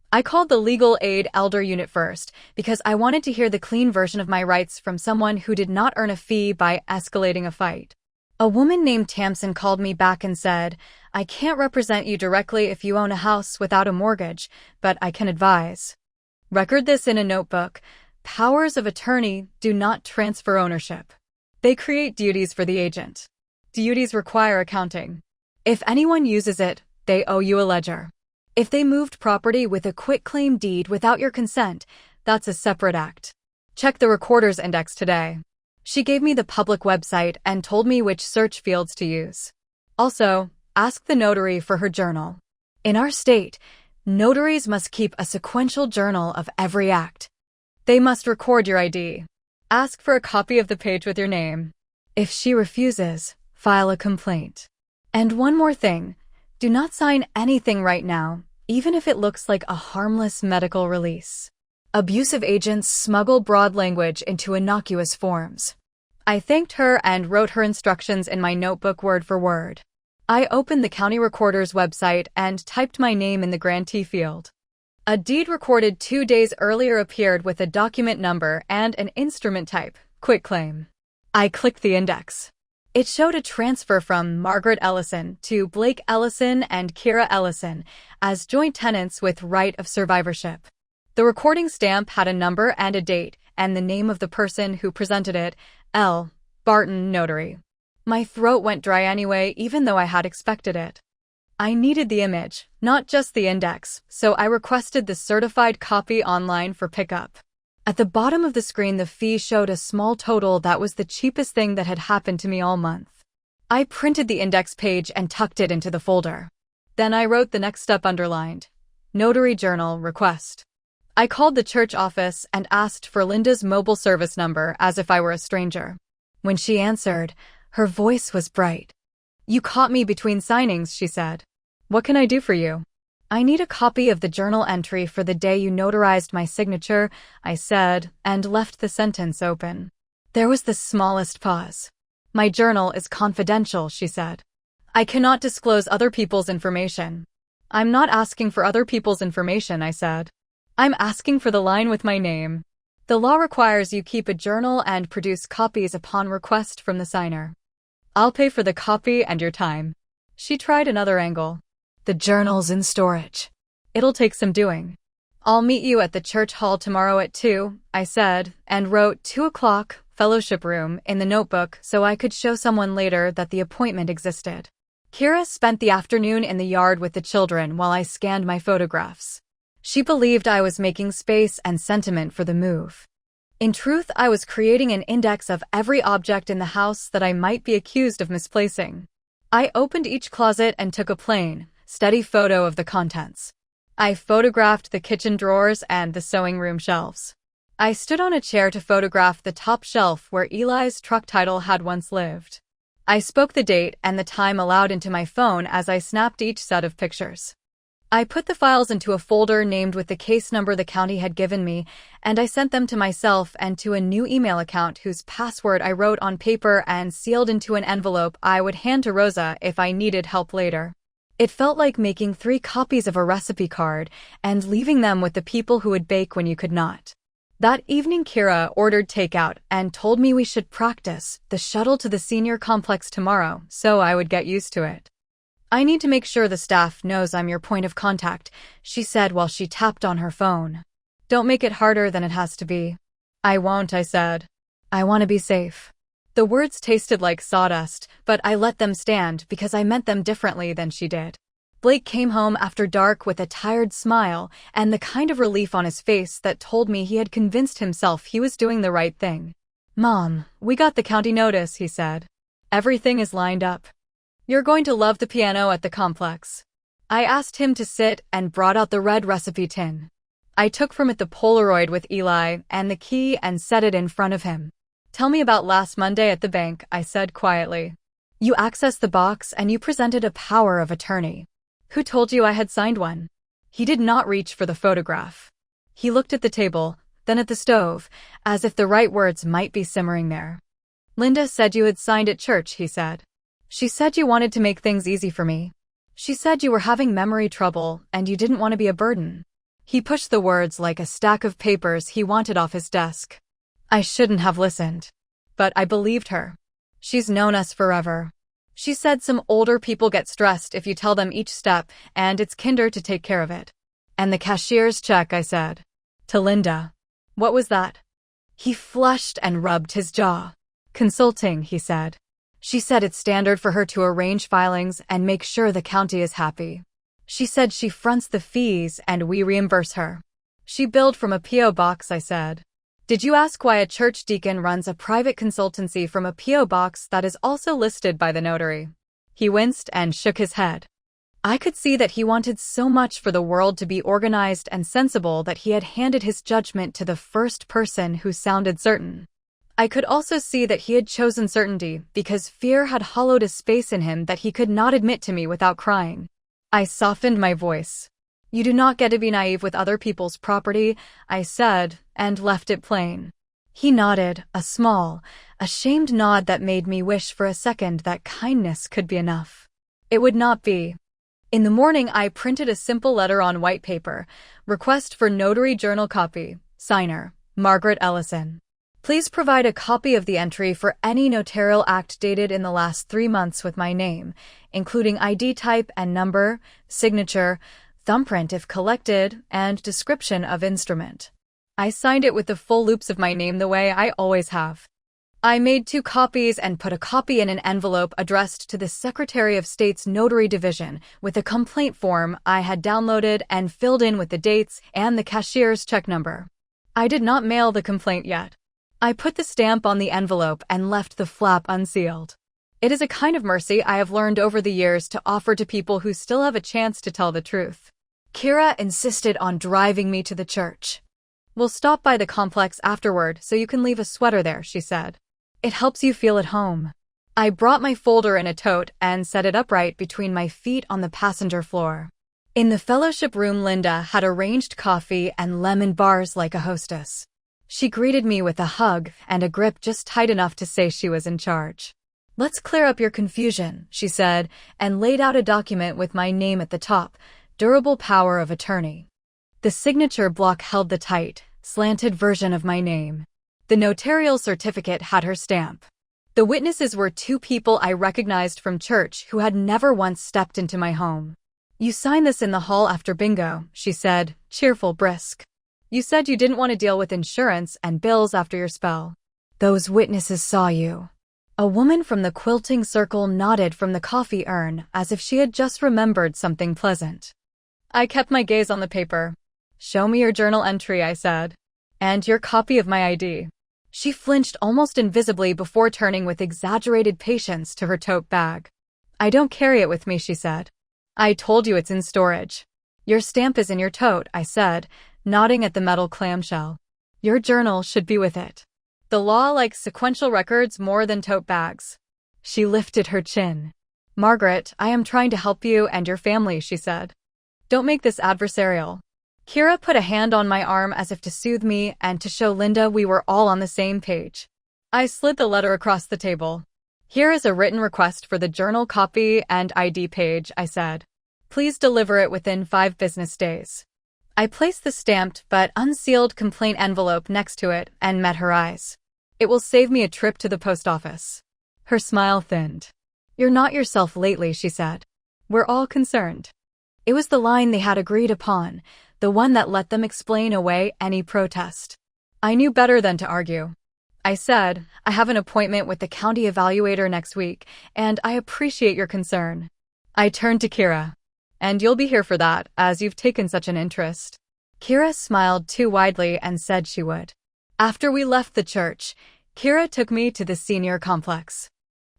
S1: I called the legal aid elder unit first because I wanted to hear the clean version of my rights from someone who did not earn a fee by escalating a fight. A woman named Tamsin called me back and said, "I can't represent you directly if you own a house without a mortgage, but I can advise." Record this in a notebook. Powers of attorney do not transfer ownership. They create duties for the agent. Duties require accounting. If anyone uses it, they owe you a ledger. If they moved property with a quitclaim deed without your consent, that's a separate act. Check the recorder's index today. She gave me the public website and told me which search fields to use. Also, ask the notary for her journal. In our state, notaries must keep a sequential journal of every act. They must record your ID. Ask for a copy of the page with your name. If she refuses, file a complaint. And one more thing, do not sign anything right now, even if it looks like a harmless medical release. Abusive agents smuggle broad language into innocuous forms. I thanked her and wrote her instructions in my notebook word for word. I opened the county recorder's website and typed my name in the grantee field. A deed recorded 2 days earlier appeared with a document number and an instrument type, quitclaim. I clicked the index. It showed a transfer from Margaret Ellison to Blake Ellison and Kira Ellison as joint tenants with right of survivorship. The recording stamp had a number and a date, and the name of the person who presented it, L. Barton, notary. My throat went dry anyway, even though I had expected it. I needed the image, not just the index, so I requested the certified copy online for pickup. At the bottom of the screen, the fee showed a small total that was the cheapest thing that had happened to me all month. I printed the index page and tucked it into the folder. Then I wrote the next step underlined. Notary Journal Request. I called the church office and asked for Linda's mobile service number as if I were a stranger. When she answered, her voice was bright. "You caught me between signings," she said. "What can I do for you?" "I need a copy of the journal entry for the day you notarized my signature," I said, and left the sentence open. There was the smallest pause. "My journal is confidential," she said. "I cannot disclose other people's information." "I'm not asking for other people's information," I said. "I'm asking for the line with my name. The law requires you keep a journal and produce copies upon request from the signer. I'll pay for the copy and your time." She tried another angle. "The journal's in storage. It'll take some doing." "I'll meet you at the church hall tomorrow at 2, I said, and wrote 2 o'clock, fellowship room, in the notebook so I could show someone later that the appointment existed. Kira spent the afternoon in the yard with the children while I scanned my photographs. She believed I was making space and sentiment for the move. In truth, I was creating an index of every object in the house that I might be accused of misplacing. I opened each closet and took a plain, steady photo of the contents. I photographed the kitchen drawers and the sewing room shelves. I stood on a chair to photograph the top shelf where Eli's truck title had once lived. I spoke the date and the time aloud into my phone as I snapped each set of pictures. I put the files into a folder named with the case number the county had given me, and I sent them to myself and to a new email account whose password I wrote on paper and sealed into an envelope I would hand to Rosa if I needed help later. It felt like making 3 copies of a recipe card and leaving them with the people who would bake when you could not. That evening, Kira ordered takeout and told me we should practice the shuttle to the senior complex tomorrow so I would get used to it. I need to make sure the staff knows I'm your point of contact, she said while she tapped on her phone. Don't make it harder than it has to be. I won't, I said. I want to be safe. The words tasted like sawdust, but I let them stand because I meant them differently than she did. Blake came home after dark with a tired smile and the kind of relief on his face that told me he had convinced himself he was doing the right thing. Mom, we got the county notice, he said. Everything is lined up. You're going to love the piano at the complex. I asked him to sit and brought out the red recipe tin. I took from it the Polaroid with Eli and the key and set it in front of him. Tell me about last Monday at the bank, I said quietly. You accessed the box and you presented a power of attorney. Who told you I had signed one? He did not reach for the photograph. He looked at the table, then at the stove, as if the right words might be simmering there. Linda said you had signed at church, he said. She said you wanted to make things easy for me. She said you were having memory trouble and you didn't want to be a burden. He pushed the words like a stack of papers he wanted off his desk. I shouldn't have listened. But I believed her. She's known us forever. She said some older people get stressed if you tell them each step, and it's kinder to take care of it. And the cashier's check, I said. To Linda. What was that? He flushed and rubbed his jaw. Consulting, he said. She said it's standard for her to arrange filings and make sure the county is happy. She said she fronts the fees and we reimburse her. She billed from a P.O. box, I said. Did you ask why a church deacon runs a private consultancy from a P.O. box that is also listed by the notary? He winced and shook his head. I could see that he wanted so much for the world to be organized and sensible that he had handed his judgment to the first person who sounded certain. I could also see that he had chosen certainty because fear had hollowed a space in him that he could not admit to me without crying. I softened my voice. You do not get to be naive with other people's property, I said, and left it plain. He nodded, a small, ashamed nod that made me wish for a second that kindness could be enough. It would not be. In the morning, I printed a simple letter on white paper. Request for notary journal copy. Signer, Margaret Ellison. Please provide a copy of the entry for any notarial act dated in the last 3 months with my name, including ID type and number, signature, thumbprint if collected, and description of instrument. I signed it with the full loops of my name the way I always have. I made 2 copies and put a copy in an envelope addressed to the Secretary of State's Notary Division with a complaint form I had downloaded and filled in with the dates and the cashier's check number. I did not mail the complaint yet. I put the stamp on the envelope and left the flap unsealed. It is a kind of mercy I have learned over the years to offer to people who still have a chance to tell the truth. Kira insisted on driving me to the church. We'll stop by the complex afterward so you can leave a sweater there, she said. It helps you feel at home. I brought my folder in a tote and set it upright between my feet on the passenger floor. In the fellowship room, Linda had arranged coffee and lemon bars like a hostess. She greeted me with a hug and a grip just tight enough to say she was in charge. Let's clear up your confusion, she said, and laid out a document with my name at the top, durable power of attorney. The signature block held the tight, slanted version of my name. The notarial certificate had her stamp. The witnesses were 2 people I recognized from church who had never once stepped into my home. You signed this in the hall after bingo, she said, cheerful, brisk. You said you didn't want to deal with insurance and bills after your spell. Those witnesses saw you. A woman from the quilting circle nodded from the coffee urn as if she had just remembered something pleasant. I kept my gaze on the paper. Show me your journal entry, I said. And your copy of my ID. She flinched almost invisibly before turning with exaggerated patience to her tote bag. I don't carry it with me, she said. I told you it's in storage. Your stamp is in your tote, I said, nodding at the metal clamshell. Your journal should be with it. The law likes sequential records more than tote bags. She lifted her chin. Margaret, I am trying to help you and your family, she said. Don't make this adversarial. Kira put a hand on my arm as if to soothe me and to show Linda we were all on the same page. I slid the letter across the table. Here is a written request for the journal copy and ID page, I said. Please deliver it within 5 business days. I placed the stamped but unsealed complaint envelope next to it and met her eyes. It will save me a trip to the post office. Her smile thinned. You're not yourself lately, she said. We're all concerned. It was the line they had agreed upon, the one that let them explain away any protest. I knew better than to argue. I said, I have an appointment with the county evaluator next week, and I appreciate your concern. I turned to Kira. And you'll be here for that, as you've taken such an interest. Kira smiled too widely and said she would. After we left the church, Kira took me to the senior complex.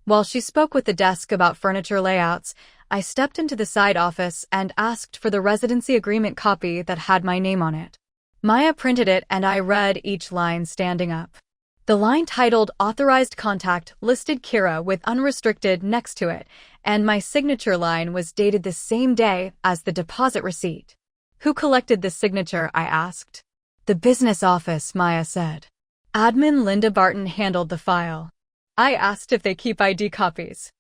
S1: While she spoke with the desk about furniture layouts, I stepped into the side office and asked for the residency agreement copy that had my name on it. Maya printed it and I read each line standing up. The line titled Authorized Contact listed Kira with unrestricted next to it, and my signature line was dated the same day as the deposit receipt. Who collected the signature? I asked. The business office, Maya said. Admin Linda Barton handled the file. I asked if they keep ID copies.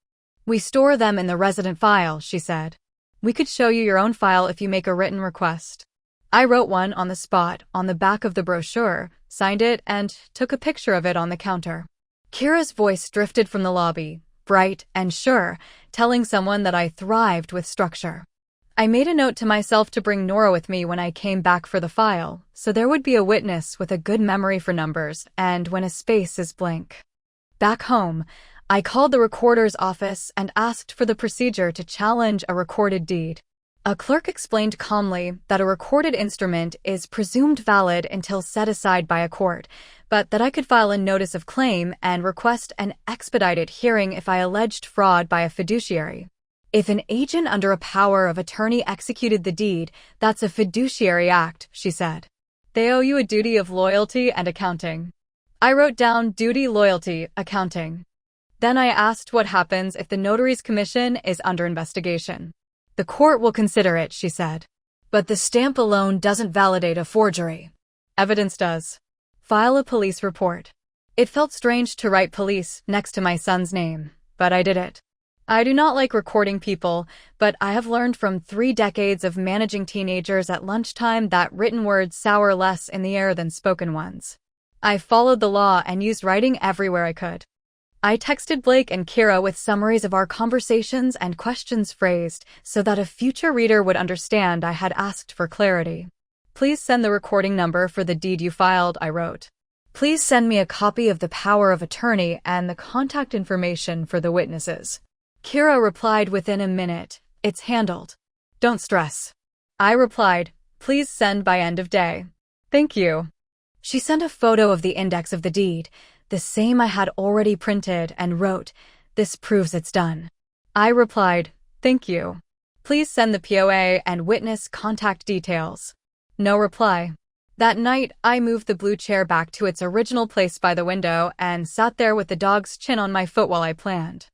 S1: We store them in the resident file, she said. We could show you your own file if you make a written request. I wrote one on the spot, on the back of the brochure, signed it, and took a picture of it on the counter. Kira's voice drifted from the lobby, bright and sure, telling someone that I thrived with structure. I made a note to myself to bring Nora with me when I came back for the file, so there would be a witness with a good memory for numbers and when a space is blank. Back home, I called the recorder's office and asked for the procedure to challenge a recorded deed. A clerk explained calmly that a recorded instrument is presumed valid until set aside by a court, but that I could file a notice of claim and request an expedited hearing if I alleged fraud by a fiduciary. If an agent under a power of attorney executed the deed, that's a fiduciary act, she said. They owe you a duty of loyalty and accounting. I wrote down duty, loyalty, accounting. Then I asked what happens if the notary's commission is under investigation. The court will consider it, she said. But the stamp alone doesn't validate a forgery. Evidence does. File a police report. It felt strange to write police next to my son's name, but I did it. I do not like recording people, but I have learned from 3 decades of managing teenagers at lunchtime that written words sour less in the air than spoken ones. I followed the law and used writing everywhere I could. I texted Blake and Kira with summaries of our conversations and questions phrased so that a future reader would understand I had asked for clarity. Please send the recording number for the deed you filed, I wrote. Please send me a copy of the power of attorney and the contact information for the witnesses. Kira replied within a minute, it's handled. Don't stress. I replied, please send by end of day. Thank you. She sent a photo of the index of the deed, the same I had already printed, and wrote, this proves it's done. I replied, thank you. Please send the POA and witness contact details. No reply. That night, I moved the blue chair back to its original place by the window and sat there with the dog's chin on my foot while I planned.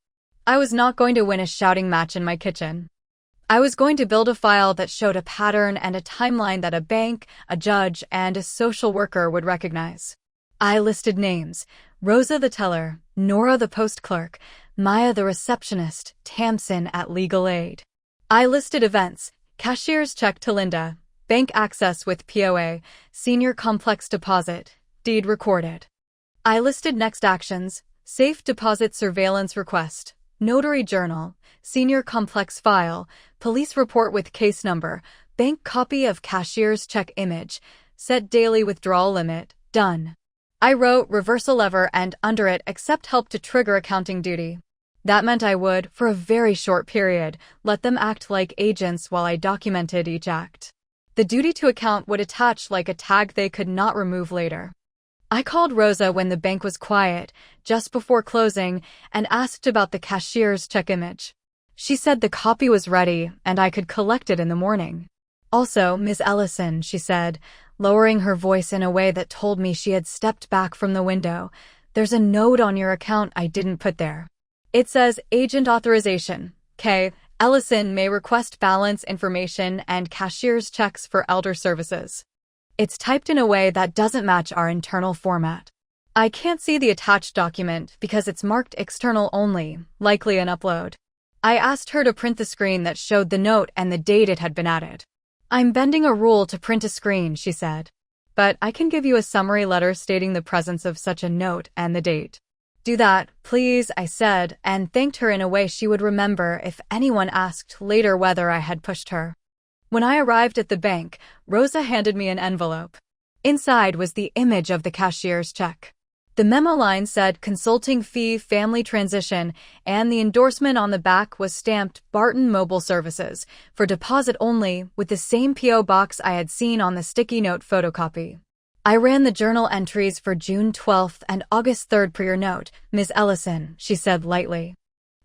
S1: I was not going to win a shouting match in my kitchen. I was going to build a file that showed a pattern and a timeline that a bank, a judge, and a social worker would recognize. I listed names: Rosa the teller, Nora the post clerk, Maya the receptionist, Tamsin at legal aid. I listed events: cashier's check to Linda, bank access with POA, senior complex deposit, deed recorded. I listed next actions: safe deposit surveillance request, notary journal, senior complex file, police report with case number, bank copy of cashier's check image, set daily withdrawal limit, done. I wrote reversal lever and under it accept help to trigger accounting duty. That meant I would, for a very short period, let them act like agents while I documented each act. The duty to account would attach like a tag they could not remove later. I called Rosa when the bank was quiet, just before closing, and asked about the cashier's check image. She said the copy was ready and I could collect it in the morning. Also, Ms. Ellison, she said, lowering her voice in a way that told me she had stepped back from the window, there's a note on your account I didn't put there. It says agent authorization. K. Ellison may request balance information and cashier's checks for elder services. It's typed in a way that doesn't match our internal format. I can't see the attached document because it's marked external only, likely an upload. I asked her to print the screen that showed the note and the date it had been added. I'm bending a rule to print a screen, she said. But I can give you a summary letter stating the presence of such a note and the date. Do that, please, I said, and thanked her in a way she would remember if anyone asked later whether I had pushed her. When I arrived at the bank, Rosa handed me an envelope. Inside was the image of the cashier's check. The memo line said consulting fee, family transition, and the endorsement on the back was stamped Barton Mobile Services for deposit only, with the same P.O. box I had seen on the sticky note photocopy. I ran the journal entries for June 12th and August 3rd per your note, Ms. Ellison, she said lightly.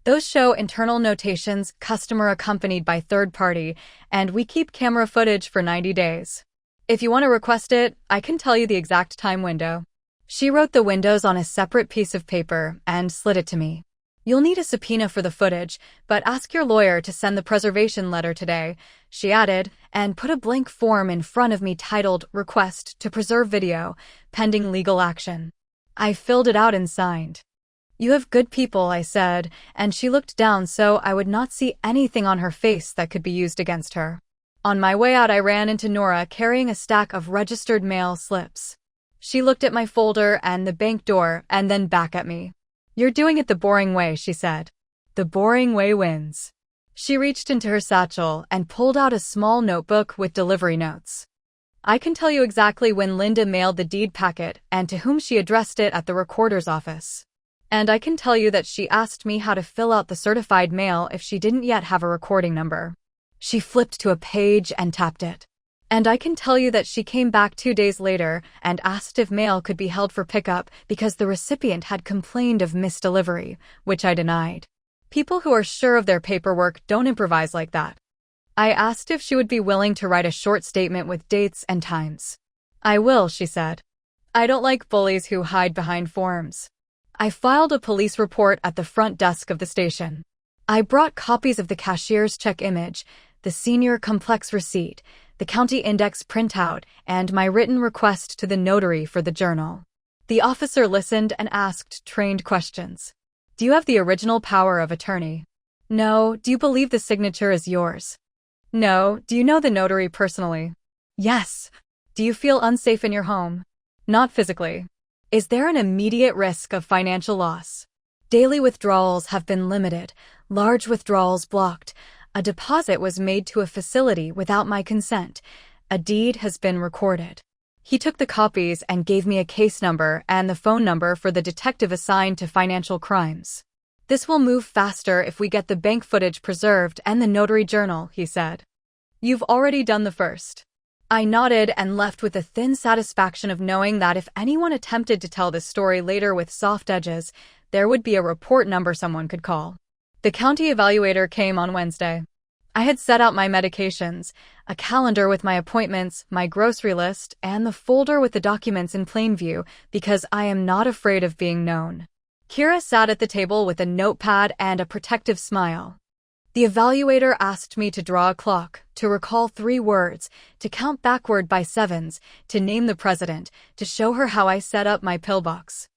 S1: Those show internal notations, customer accompanied by third party, and we keep camera footage for 90 days. If you want to request it, I can tell you the exact time window. She wrote the windows on a separate piece of paper and slid it to me. You'll need a subpoena for the footage, but ask your lawyer to send the preservation letter today, she added, and put a blank form in front of me titled Request to Preserve Video, pending legal action. I filled it out and signed. You have good people, I said, and she looked down so I would not see anything on her face that could be used against her. On my way out, I ran into Nora carrying a stack of registered mail slips. She looked at my folder and the bank door and then back at me. You're doing it the boring way, she said. The boring way wins. She reached into her satchel and pulled out a small notebook with delivery notes. I can tell you exactly when Linda mailed the deed packet and to whom she addressed it at the recorder's office. And I can tell you that she asked me how to fill out the certified mail if she didn't yet have a recording number. She flipped to a page and tapped it. And I can tell you that she came back 2 days later and asked if mail could be held for pickup because the recipient had complained of misdelivery, which I denied. People who are sure of their paperwork don't improvise like that. I asked if she would be willing to write a short statement with dates and times. I will, she said. I don't like bullies who hide behind forms. I filed a police report at the front desk of the station. I brought copies of the cashier's check image, the senior complex receipt, the county index printout, and my written request to the notary for the journal. The officer listened and asked trained questions. Do you have the original power of attorney? No. Do you believe the signature is yours? No. Do you know the notary personally? Yes. Do you feel unsafe in your home? Not physically. Is there an immediate risk of financial loss? Daily withdrawals have been limited, large withdrawals blocked. A deposit was made to a facility without my consent. A deed has been recorded. He took the copies and gave me a case number and the phone number for the detective assigned to financial crimes. This will move faster if we get the bank footage preserved and the notary journal, he said. You've already done the first. I nodded and left with a thin satisfaction of knowing that if anyone attempted to tell this story later with soft edges, there would be a report number someone could call. The county evaluator came on Wednesday. I had set out my medications, a calendar with my appointments, my grocery list, and the folder with the documents in plain view because I am not afraid of being known. Kira sat at the table with a notepad and a protective smile. The evaluator asked me to draw a clock, to recall 3 words, to count backward by 7s, to name the president, to show her how I set up my pillbox.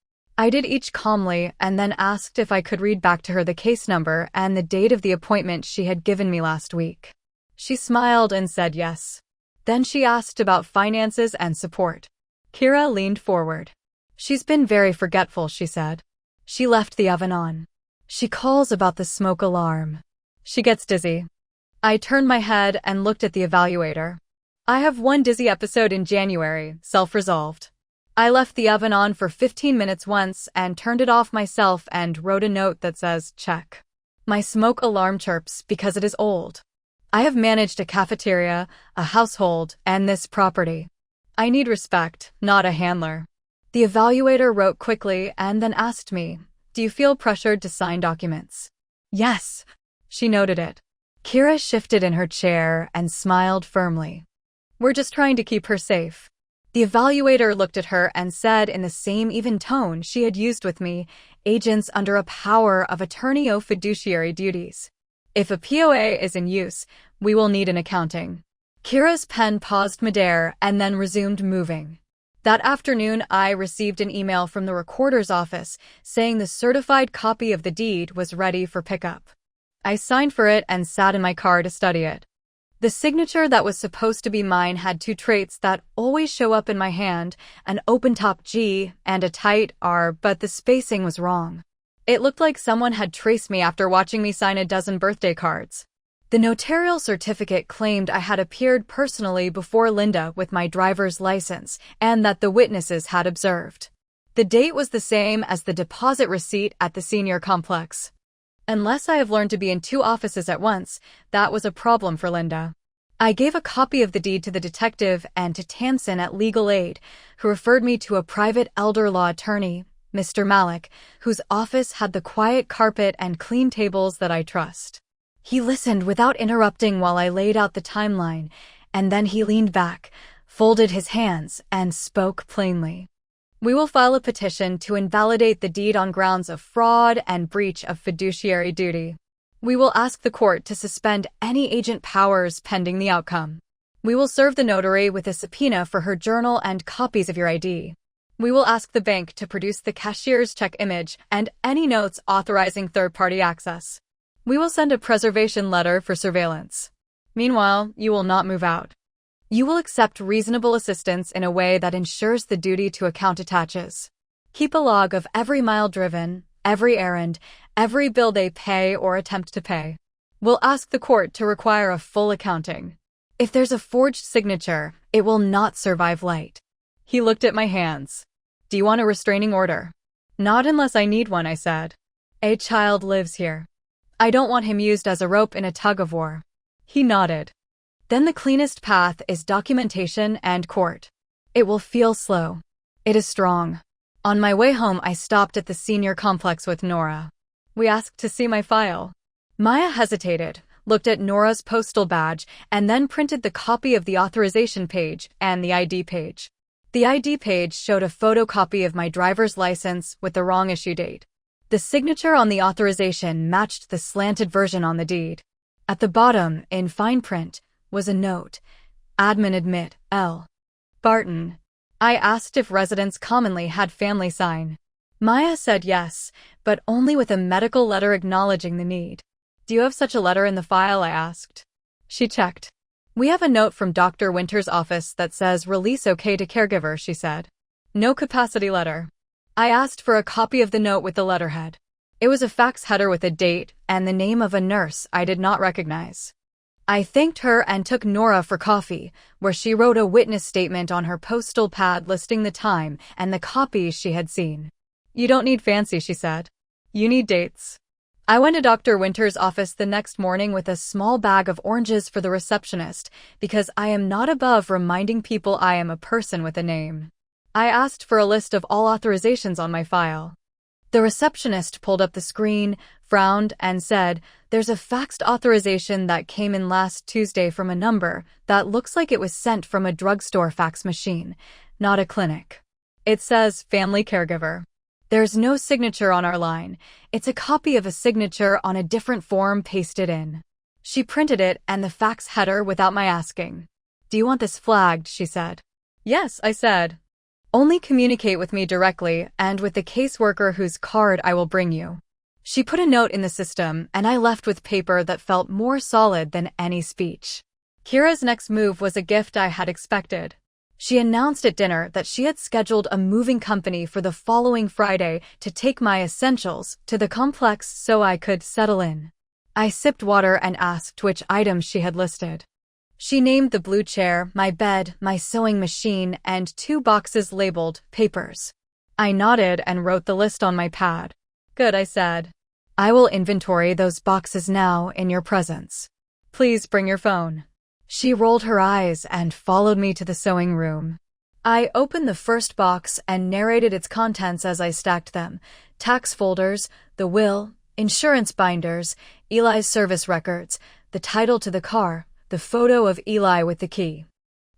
S1: I did each calmly and then asked if I could read back to her the case number and the date of the appointment she had given me last week. She smiled and said yes. Then she asked about finances and support. Kira leaned forward. She's been very forgetful, she said. She left the oven on. She calls about the smoke alarm. She gets dizzy. I turned my head and looked at the evaluator. I have 1 dizzy episode in January, self-resolved. I left the oven on for 15 minutes once and turned it off myself and wrote a note that says, check. My smoke alarm chirps because it is old. I have managed a cafeteria, a household, and this property. I need respect, not a handler. The evaluator wrote quickly and then asked me, do you feel pressured to sign documents? Yes. She noted it. Kira shifted in her chair and smiled firmly. We're just trying to keep her safe. The evaluator looked at her and said in the same even tone she had used with me, agents under a power of attorney owe fiduciary duties. If a POA is in use, we will need an accounting. Kira's pen paused midair and then resumed moving. That afternoon, I received an email from the recorder's office saying the certified copy of the deed was ready for pickup. I signed for it and sat in my car to study it. The signature that was supposed to be mine had two traits that always show up in my hand, an open-top G and a tight R, but the spacing was wrong. It looked like someone had traced me after watching me sign a dozen birthday cards. The notarial certificate claimed I had appeared personally before Linda with my driver's license and that the witnesses had observed. The date was the same as the deposit receipt at the senior complex. Unless I have learned to be in two offices at once, that was a problem for Linda. I gave a copy of the deed to the detective and to Tansen at Legal Aid, who referred me to a private elder law attorney, Mr. Malik, whose office had the quiet carpet and clean tables that I trust. He listened without interrupting while I laid out the timeline, and then he leaned back, folded his hands, and spoke plainly. We will file a petition to invalidate the deed on grounds of fraud and breach of fiduciary duty. We will ask the court to suspend any agent powers pending the outcome. We will serve the notary with a subpoena for her journal and copies of your ID. We will ask the bank to produce the cashier's check image and any notes authorizing third-party access. We will send a preservation letter for surveillance. Meanwhile, you will not move out. You will accept reasonable assistance in a way that ensures the duty to account attaches. Keep a log of every mile driven, every errand, every bill they pay or attempt to pay. We'll ask the court to require a full accounting. If there's a forged signature, it will not survive light. He looked at my hands. Do you want a restraining order? Not unless I need one, I said. A child lives here. I don't want him used as a rope in a tug-of-war. He nodded. Then the cleanest path is documentation and court. It will feel slow. It is strong. On my way home, I stopped at the senior complex with Nora. We asked to see my file. Maya hesitated, looked at Nora's postal badge, and then printed the copy of the authorization page and the ID page. The ID page showed a photocopy of my driver's license with the wrong issue date. The signature on the authorization matched the slanted version on the deed. At the bottom, in fine print, was a note. Admin admit, L. Barton. I asked if residents commonly had family sign. Maya said yes, but only with a medical letter acknowledging the need. Do you have such a letter in the file? I asked. She checked. We have a note from Dr. Winter's office that says release okay to caregiver, she said. No capacity letter. I asked for a copy of the note with the letterhead. It was a fax header with a date and the name of a nurse I did not recognize. I thanked her and took Nora for coffee, where she wrote a witness statement on her postal pad listing the time and the copies she had seen. You don't need fancy, she said. You need dates. I went to Dr. Winter's office the next morning with a small bag of oranges for the receptionist, because I am not above reminding people I am a person with a name. I asked for a list of all authorizations on my file. The receptionist pulled up the screen, frowned, and said, there's a faxed authorization that came in last Tuesday from a number that looks like it was sent from a drugstore fax machine, not a clinic. It says family caregiver. There's no signature on our line. It's a copy of a signature on a different form pasted in. She printed it and the fax header without my asking. Do you want this flagged? She said. Yes, I said. Only communicate with me directly and with the caseworker whose card I will bring you. She put a note in the system, and I left with paper that felt more solid than any speech. Kira's next move was a gift I had expected. She announced at dinner that she had scheduled a moving company for the following Friday to take my essentials to the complex so I could settle in. I sipped water and asked which items she had listed. She named the blue chair, my bed, my sewing machine, and 2 boxes labeled papers. I nodded and wrote the list on my pad. Good, I said. I will inventory those boxes now in your presence. Please bring your phone. She rolled her eyes and followed me to the sewing room. I opened the first box and narrated its contents as I stacked them. Tax folders, the will, insurance binders, Eli's service records, the title to the car, the photo of Eli with the key.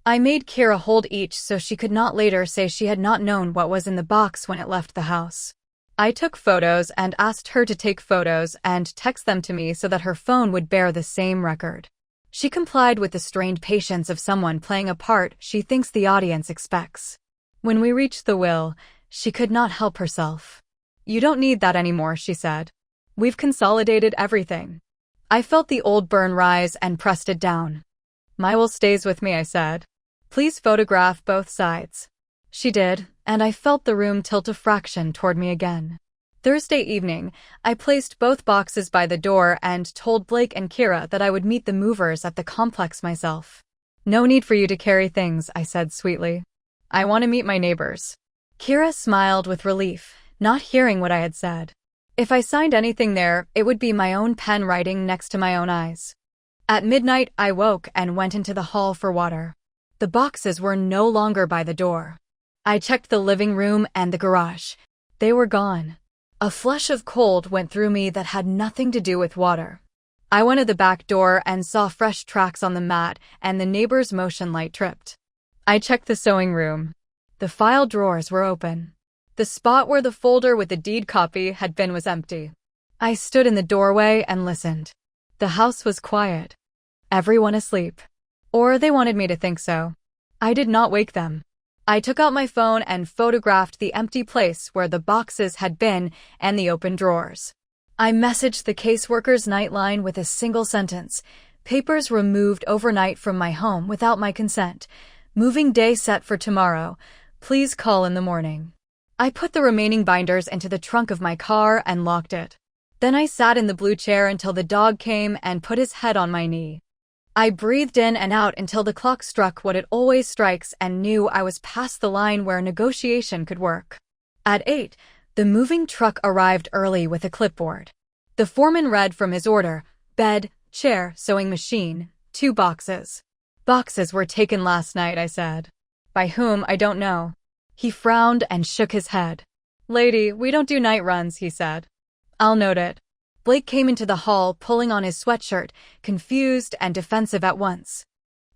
S1: I made Kira hold each so she could not later say she had not known what was in the box when it left the house. I took photos and asked her to take photos and text them to me so that her phone would bear the same record. She complied with the strained patience of someone playing a part she thinks the audience expects. When we reached the will, she could not help herself. You don't need that anymore, she said. We've consolidated everything. I felt the old burn rise and pressed it down. My will stays with me, I said. Please photograph both sides. She did, and I felt the room tilt a fraction toward me again. Thursday evening, I placed both boxes by the door and told Blake and Kira that I would meet the movers at the complex myself. No need for you to carry things, I said sweetly. I want to meet my neighbors. Kira smiled with relief, not hearing what I had said. If I signed anything there, it would be my own pen writing next to my own eyes. At midnight, I woke and went into the hall for water. The boxes were no longer by the door. I checked the living room and the garage. They were gone. A flush of cold went through me that had nothing to do with water. I went to the back door and saw fresh tracks on the mat, and the neighbor's motion light tripped. I checked the sewing room. The file drawers were open. The spot where the folder with the deed copy had been was empty. I stood in the doorway and listened. The house was quiet. Everyone asleep. Or they wanted me to think so. I did not wake them. I took out my phone and photographed the empty place where the boxes had been and the open drawers. I messaged the caseworker's nightline with a single sentence. Papers removed overnight from my home without my consent. Moving day set for tomorrow. Please call in the morning. I put the remaining binders into the trunk of my car and locked it. Then I sat in the blue chair until the dog came and put his head on my knee. I breathed in and out until the clock struck what it always strikes and knew I was past the line where negotiation could work. At 8, the moving truck arrived early with a clipboard. The foreman read from his order: bed, chair, sewing machine, 2 boxes. Boxes were taken last night, I said. By whom, I don't know. He frowned and shook his head. Lady, we don't do night runs, he said. I'll note it. Blake came into the hall pulling on his sweatshirt, confused and defensive at once.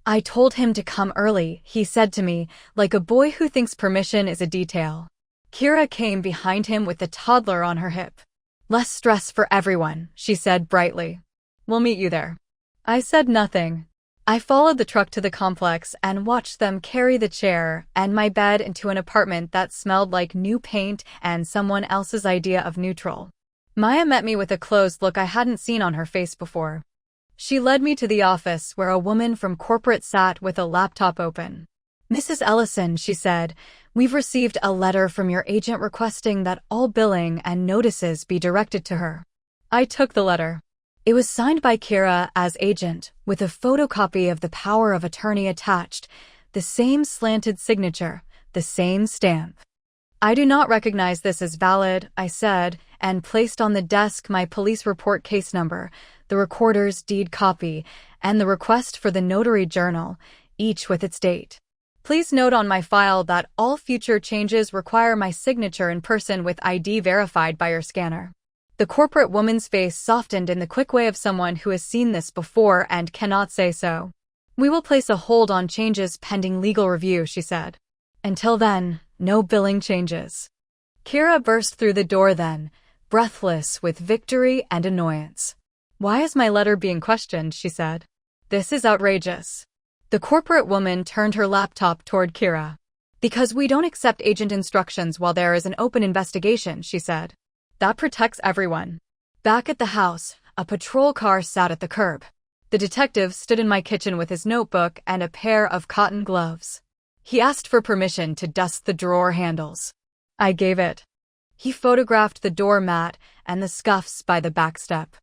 S1: I told him to come early, he said to me, like a boy who thinks permission is a detail. Kira came behind him with the toddler on her hip. Less stress for everyone, she said brightly. We'll meet you there. I said nothing. I followed the truck to the complex and watched them carry the chair and my bed into an apartment that smelled like new paint and someone else's idea of neutral. Maya met me with a closed look I hadn't seen on her face before. She led me to the office where a woman from corporate sat with a laptop open. Mrs. Ellison, she said, we've received a letter from your agent requesting that all billing and notices be directed to her. I took the letter. It was signed by Kira as agent, with a photocopy of the power of attorney attached, the same slanted signature, the same stamp. I do not recognize this as valid, I said, and placed on the desk my police report case number, the recorder's deed copy, and the request for the notary journal, each with its date. Please note on my file that all future changes require my signature in person with ID verified by your scanner. The corporate woman's face softened in the quick way of someone who has seen this before and cannot say so. We will place a hold on changes pending legal review, she said. Until then, no billing changes. Kira burst through the door then, breathless with victory and annoyance. Why is my letter being questioned, she said. This is outrageous. The corporate woman turned her laptop toward Kira. Because we don't accept agent instructions while there is an open investigation, she said. That protects everyone. Back at the house, a patrol car sat at the curb. The detective stood in my kitchen with his notebook and a pair of cotton gloves. He asked for permission to dust the drawer handles. I gave it. He photographed the doormat and the scuffs by the back step.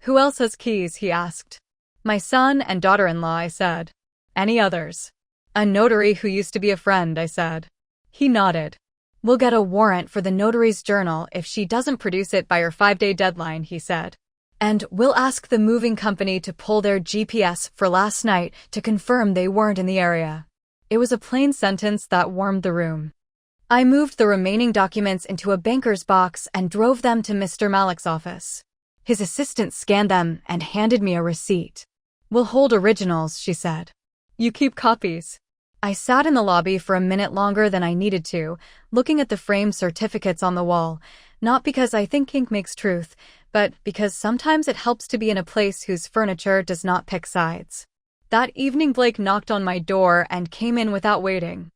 S1: Who else has keys, he asked. My son and daughter-in-law, I said. Any others? A notary who used to be a friend, I said. He nodded. We'll get a warrant for the notary's journal if she doesn't produce it by her 5-day deadline, he said. And we'll ask the moving company to pull their GPS for last night to confirm they weren't in the area. It was a plain sentence that warmed the room. I moved the remaining documents into a banker's box and drove them to Mr. Malik's office. His assistant scanned them and handed me a receipt. We'll hold originals, she said. You keep copies. I sat in the lobby for a minute longer than I needed to, looking at the framed certificates on the wall, not because I think ink makes truth, but because sometimes it helps to be in a place whose furniture does not pick sides. That evening Blake knocked on my door and came in without waiting.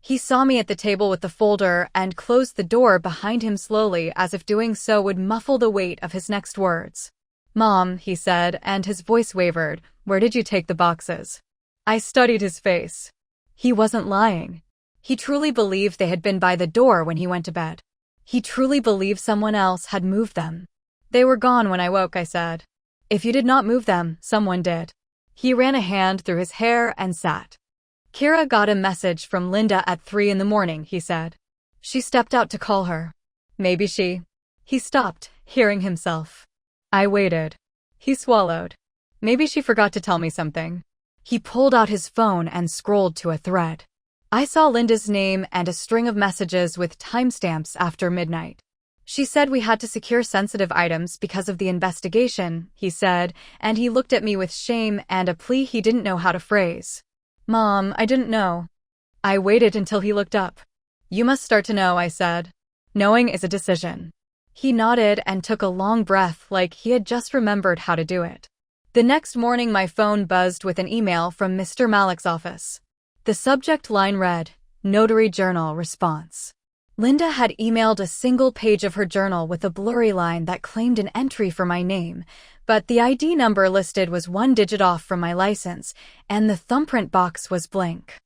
S1: He saw me at the table with the folder and closed the door behind him slowly as if doing so would muffle the weight of his next words. Mom, he said, and his voice wavered, where did you take the boxes? I studied his face. He wasn't lying. He truly believed they had been by the door when he went to bed. He truly believed someone else had moved them. They were gone when I woke, I said. If you did not move them, someone did. He ran a hand through his hair and sat. Kira got a message from Linda at 3 in the morning, he said. She stepped out to call her. Maybe she... He stopped, hearing himself. I waited. He swallowed. Maybe she forgot to tell me something. He pulled out his phone and scrolled to a thread. I saw Linda's name and a string of messages with timestamps after midnight. She said we had to secure sensitive items because of the investigation, he said, and he looked at me with shame and a plea he didn't know how to phrase. Mom, I didn't know. I waited until he looked up. You must start to know, I said. Knowing is a decision. He nodded and took a long breath like he had just remembered how to do it. The next morning my phone buzzed with an email from Mr. Malik's office. The subject line read, Notary Journal Response. Linda had emailed a single page of her journal with a blurry line that claimed an entry for my name, but the ID number listed was 1 digit off from my license, and the thumbprint box was blank.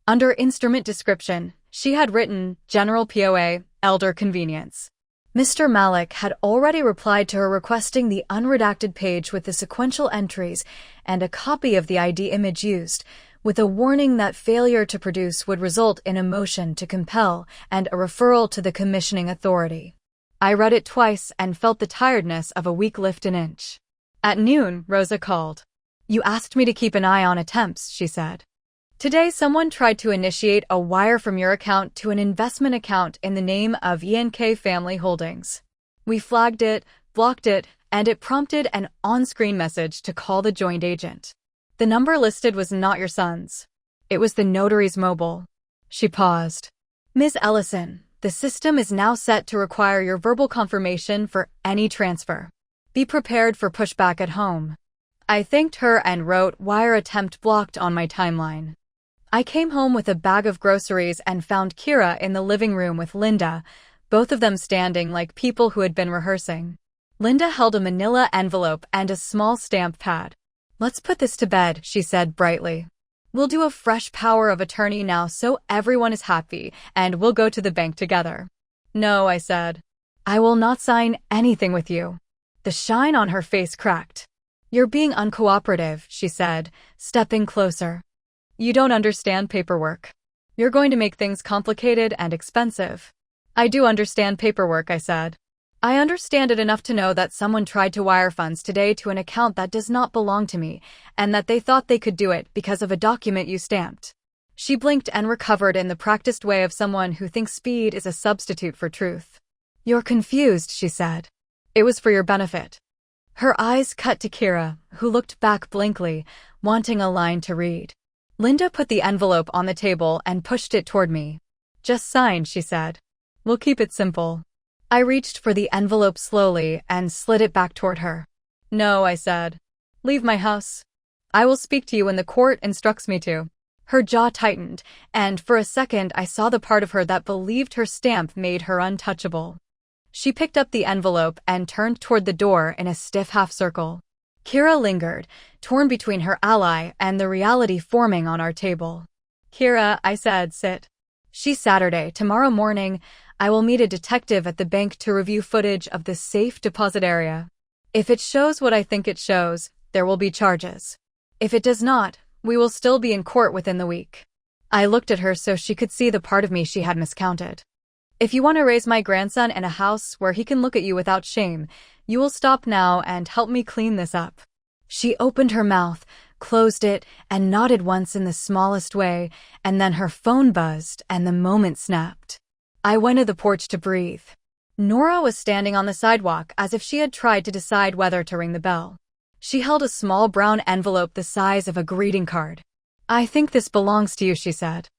S1: Under instrument description, she had written, General POA, Elder Convenience. Mr. Malik had already replied to her requesting the unredacted page with the sequential entries and a copy of the ID image used, with a warning that failure to produce would result in a motion to compel and a referral to the commissioning authority. I read it twice and felt the tiredness of a week lift an inch. At noon, Rosa called. You asked me to keep an eye on attempts, she said. Today someone tried to initiate a wire from your account to an investment account in the name of ENK Family Holdings. We flagged it, blocked it, and it prompted an on-screen message to call the joint agent. The number listed was not your son's. It was the notary's mobile. She paused. Ms. Ellison, the system is now set to require your verbal confirmation for any transfer. Be prepared for pushback at home. I thanked her and wrote wire attempt blocked on my timeline. I came home with a bag of groceries and found Kira in the living room with Linda, both of them standing like people who had been rehearsing. Linda held a manila envelope and a small stamp pad. Let's put this to bed, she said brightly. We'll do a fresh power of attorney now so everyone is happy, and we'll go to the bank together. No, I said. I will not sign anything with you. The shine on her face cracked. You're being uncooperative, she said, stepping closer. You don't understand paperwork. You're going to make things complicated and expensive. I do understand paperwork, I said. I understand it enough to know that someone tried to wire funds today to an account that does not belong to me, and that they thought they could do it because of a document you stamped. She blinked and recovered in the practiced way of someone who thinks speed is a substitute for truth. You're confused, she said. It was for your benefit. Her eyes cut to Kira, who looked back blankly, wanting a line to read. Linda put the envelope on the table and pushed it toward me. Just sign, she said. We'll keep it simple. I reached for the envelope slowly and slid it back toward her. No, I said. Leave my house. I will speak to you when the court instructs me to. Her jaw tightened, and for a second I saw the part of her that believed her stamp made her untouchable. She picked up the envelope and turned toward the door in a stiff half-circle. Kira lingered, torn between her ally and the reality forming on our table. Kira, I said, sit. She's Saturday. Tomorrow morning, I will meet a detective at the bank to review footage of the safe deposit area. If it shows what I think it shows, there will be charges. If it does not, we will still be in court within the week. I looked at her so she could see the part of me she had miscounted. If you want to raise my grandson in a house where he can look at you without shame, you will stop now and help me clean this up. She opened her mouth, closed it, and nodded once in the smallest way, and then her phone buzzed and the moment snapped. I went to the porch to breathe. Nora was standing on the sidewalk as if she had tried to decide whether to ring the bell. She held a small brown envelope the size of a greeting card. I think this belongs to you, she said.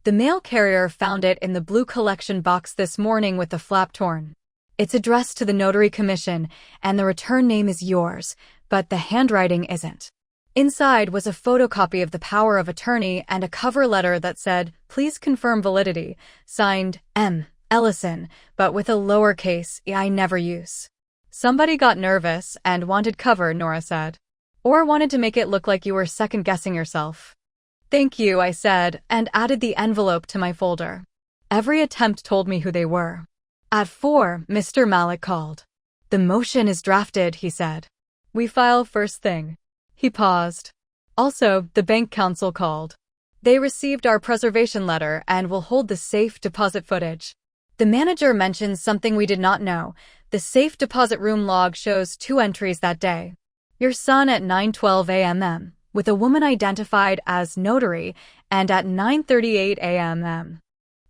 S1: The mail carrier found it in the blue collection box this morning with the flap torn. It's addressed to the Notary Commission, and the return name is yours, but the handwriting isn't. Inside was a photocopy of the power of attorney and a cover letter that said, "Please confirm validity," signed M. Ellison, but with a lowercase e I never use. Somebody got nervous and wanted cover, Nora said. Or wanted to make it look like you were second-guessing yourself. "Thank you," I said, and added the envelope to my folder. Every attempt told me who they were. At 4, Mr. Malik called. "The motion is drafted," he said. "We file first thing." He paused. "Also, the bank counsel called. They received our preservation letter and will hold the safe deposit footage." The manager mentioned something we did not know. The safe deposit room log shows 2 entries that day. Your son at 9:12 a.m., with a woman identified as notary, and at 9:38 a.m.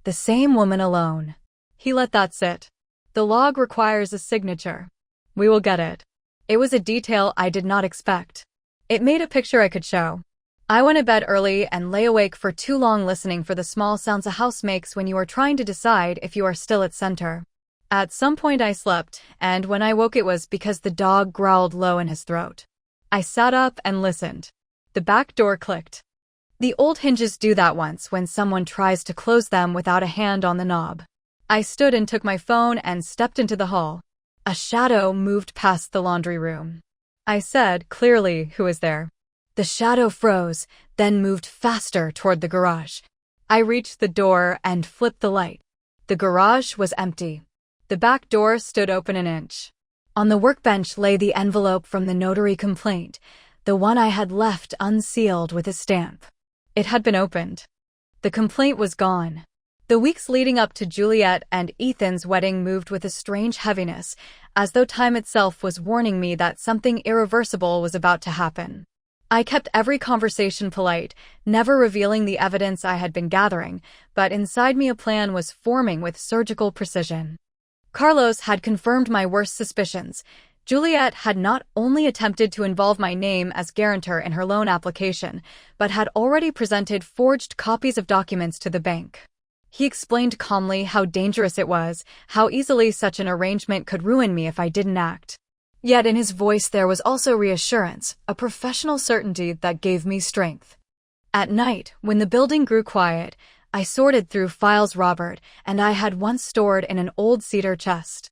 S1: The same woman alone. He let that sit. "The log requires a signature. We will get it." It was a detail I did not expect. It made a picture I could show. I went to bed early and lay awake for too long listening for the small sounds a house makes when you are trying to decide if you are still at center. At some point I slept, and when I woke it was because the dog growled low in his throat. I sat up and listened. The back door clicked. The old hinges do that once when someone tries to close them without a hand on the knob. I stood and took my phone and stepped into the hall. A shadow moved past the laundry room. I said clearly, "Who is there?" The shadow froze, then moved faster toward the garage. I reached the door and flipped the light. The garage was empty. The back door stood open an inch. On the workbench lay the envelope from the notary complaint, the one I had left unsealed with a stamp. It had been opened. The complaint was gone. The weeks leading up to Juliet and Ethan's wedding moved with a strange heaviness, as though time itself was warning me that something irreversible was about to happen. I kept every conversation polite, never revealing the evidence I had been gathering, but inside me a plan was forming with surgical precision. Carlos had confirmed my worst suspicions. Juliet had not only attempted to involve my name as guarantor in her loan application, but had already presented forged copies of documents to the bank. He explained calmly how dangerous it was, how easily such an arrangement could ruin me if I didn't act. Yet in his voice there was also reassurance, a professional certainty that gave me strength. At night, when the building grew quiet, I sorted through files Robert and I had once stored in an old cedar chest.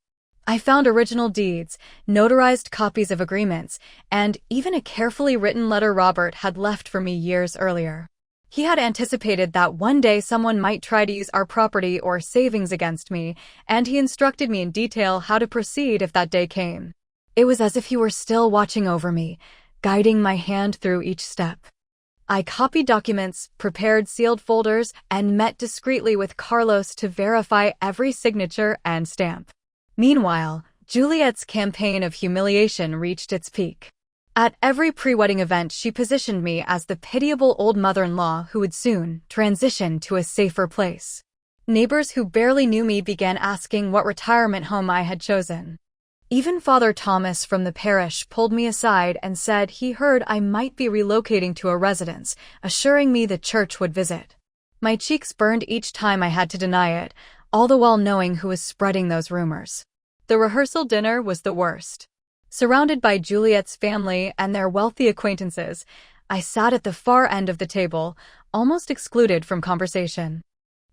S1: I found original deeds, notarized copies of agreements, and even a carefully written letter Robert had left for me years earlier. He had anticipated that one day someone might try to use our property or savings against me, and he instructed me in detail how to proceed if that day came. It was as if he were still watching over me, guiding my hand through each step. I copied documents, prepared sealed folders, and met discreetly with Carlos to verify every signature and stamp. Meanwhile, Juliet's campaign of humiliation reached its peak. At every pre-wedding event, she positioned me as the pitiable old mother-in-law who would soon transition to a safer place. Neighbors who barely knew me began asking what retirement home I had chosen. Even Father Thomas from the parish pulled me aside and said he heard I might be relocating to a residence, assuring me the church would visit. My cheeks burned each time I had to deny it, all the while knowing who was spreading those rumors. The rehearsal dinner was the worst. Surrounded by Juliet's family and their wealthy acquaintances, I sat at the far end of the table, almost excluded from conversation.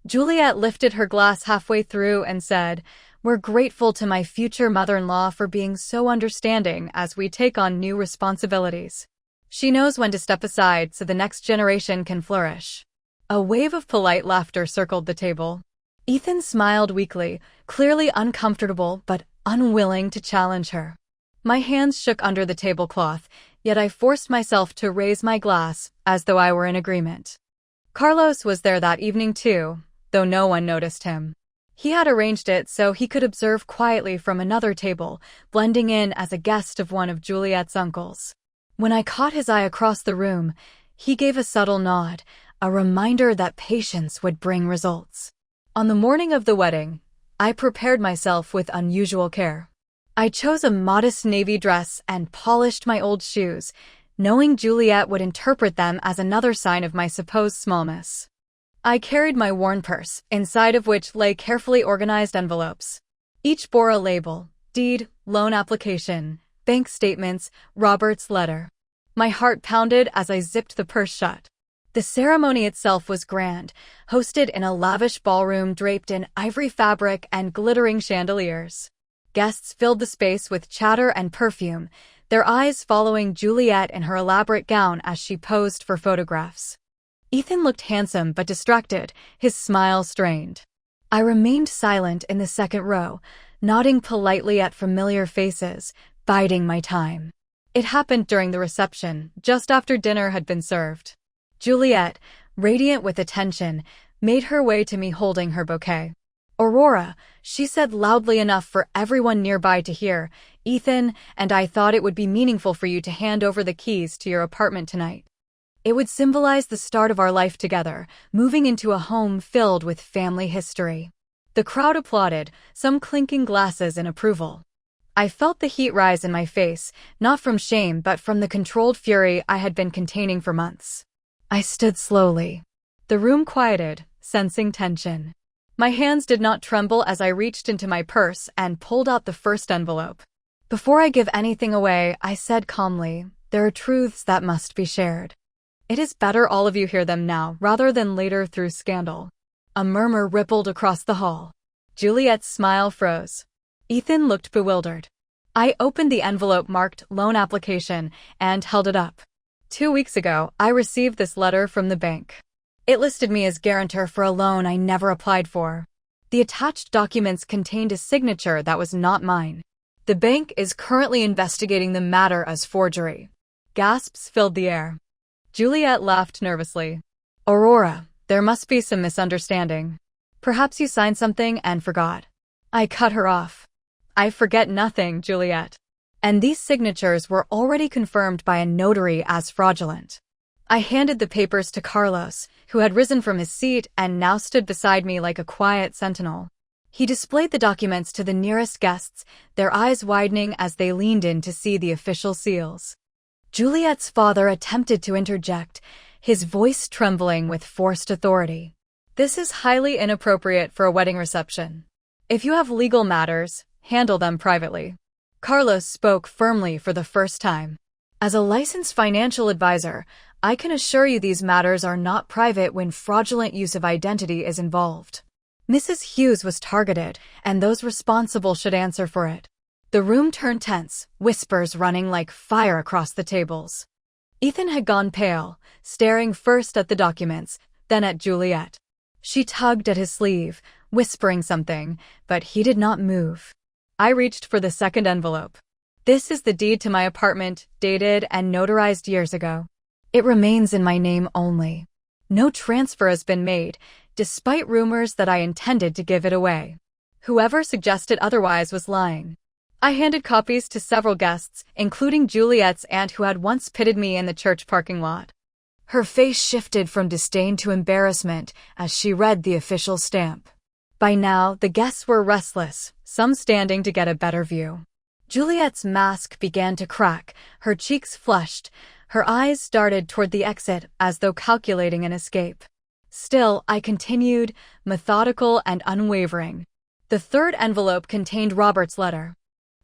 S1: Juliet lifted her glass halfway through and said, "We're grateful to my future mother-in-law for being so understanding as we take on new responsibilities. She knows when to step aside so the next generation can flourish." A wave of polite laughter circled the table. Ethan smiled weakly, clearly uncomfortable but unwilling to challenge her. My hands shook under the tablecloth, yet I forced myself to raise my glass, as though I were in agreement. Carlos was there that evening too, though no one noticed him. He had arranged it so he could observe quietly from another table, blending in as a guest of one of Juliet's uncles. When I caught his eye across the room, he gave a subtle nod, a reminder that patience would bring results. On the morning of the wedding, I prepared myself with unusual care. I chose a modest navy dress and polished my old shoes, knowing Juliet would interpret them as another sign of my supposed smallness. I carried my worn purse, inside of which lay carefully organized envelopes. Each bore a label: deed, loan application, bank statements, Robert's letter. My heart pounded as I zipped the purse shut. The ceremony itself was grand, hosted in a lavish ballroom draped in ivory fabric and glittering chandeliers. Guests filled the space with chatter and perfume, their eyes following Juliet in her elaborate gown as she posed for photographs. Ethan looked handsome but distracted, his smile strained. I remained silent in the second row, nodding politely at familiar faces, biding my time. It happened during the reception, just after dinner had been served. Juliet, radiant with attention, made her way to me holding her bouquet. "Aurora," she said loudly enough for everyone nearby to hear, "Ethan and I thought it would be meaningful for you to hand over the keys to your apartment tonight. It would symbolize the start of our life together, moving into a home filled with family history." The crowd applauded, some clinking glasses in approval. I felt the heat rise in my face, not from shame but from the controlled fury I had been containing for months. I stood slowly. The room quieted, sensing tension. My hands did not tremble as I reached into my purse and pulled out the first envelope. "Before I give anything away," I said calmly, "there are truths that must be shared. It is better all of you hear them now rather than later through scandal." A murmur rippled across the hall. Juliet's smile froze. Ethan looked bewildered. I opened the envelope marked loan application and held it up. 2 weeks ago, I received this letter from the bank. It listed me as guarantor for a loan I never applied for. The attached documents contained a signature that was not mine. "The bank is currently investigating the matter as forgery." Gasps filled the air. Juliet laughed nervously. "Aurora, there must be some misunderstanding. Perhaps you signed something and forgot." I cut her off. "I forget nothing, Juliet. And these signatures were already confirmed by a notary as fraudulent." I handed the papers to Carlos, who had risen from his seat and now stood beside me like a quiet sentinel. He displayed the documents to the nearest guests, their eyes widening as they leaned in to see the official seals. Juliet's father attempted to interject, his voice trembling with forced authority. "This is highly inappropriate for a wedding reception. If you have legal matters, handle them privately." Carlos spoke firmly for the first time. "As a licensed financial advisor, I can assure you these matters are not private when fraudulent use of identity is involved. Mrs. Hughes was targeted, and those responsible should answer for it." The room turned tense, whispers running like fire across the tables. Ethan had gone pale, staring first at the documents, then at Juliet. She tugged at his sleeve, whispering something, but he did not move. I reached for the second envelope. "This is the deed to my apartment, dated and notarized years ago. It remains in my name only. No transfer has been made, despite rumors that I intended to give it away. Whoever suggested otherwise was lying." I handed copies to several guests, including Juliet's aunt who had once pitted me in the church parking lot. Her face shifted from disdain to embarrassment as she read the official stamp. By now, the guests were restless, some standing to get a better view. Juliet's mask began to crack, her cheeks flushed, her eyes darted toward the exit as though calculating an escape. Still, I continued, methodical and unwavering. The third envelope contained Robert's letter.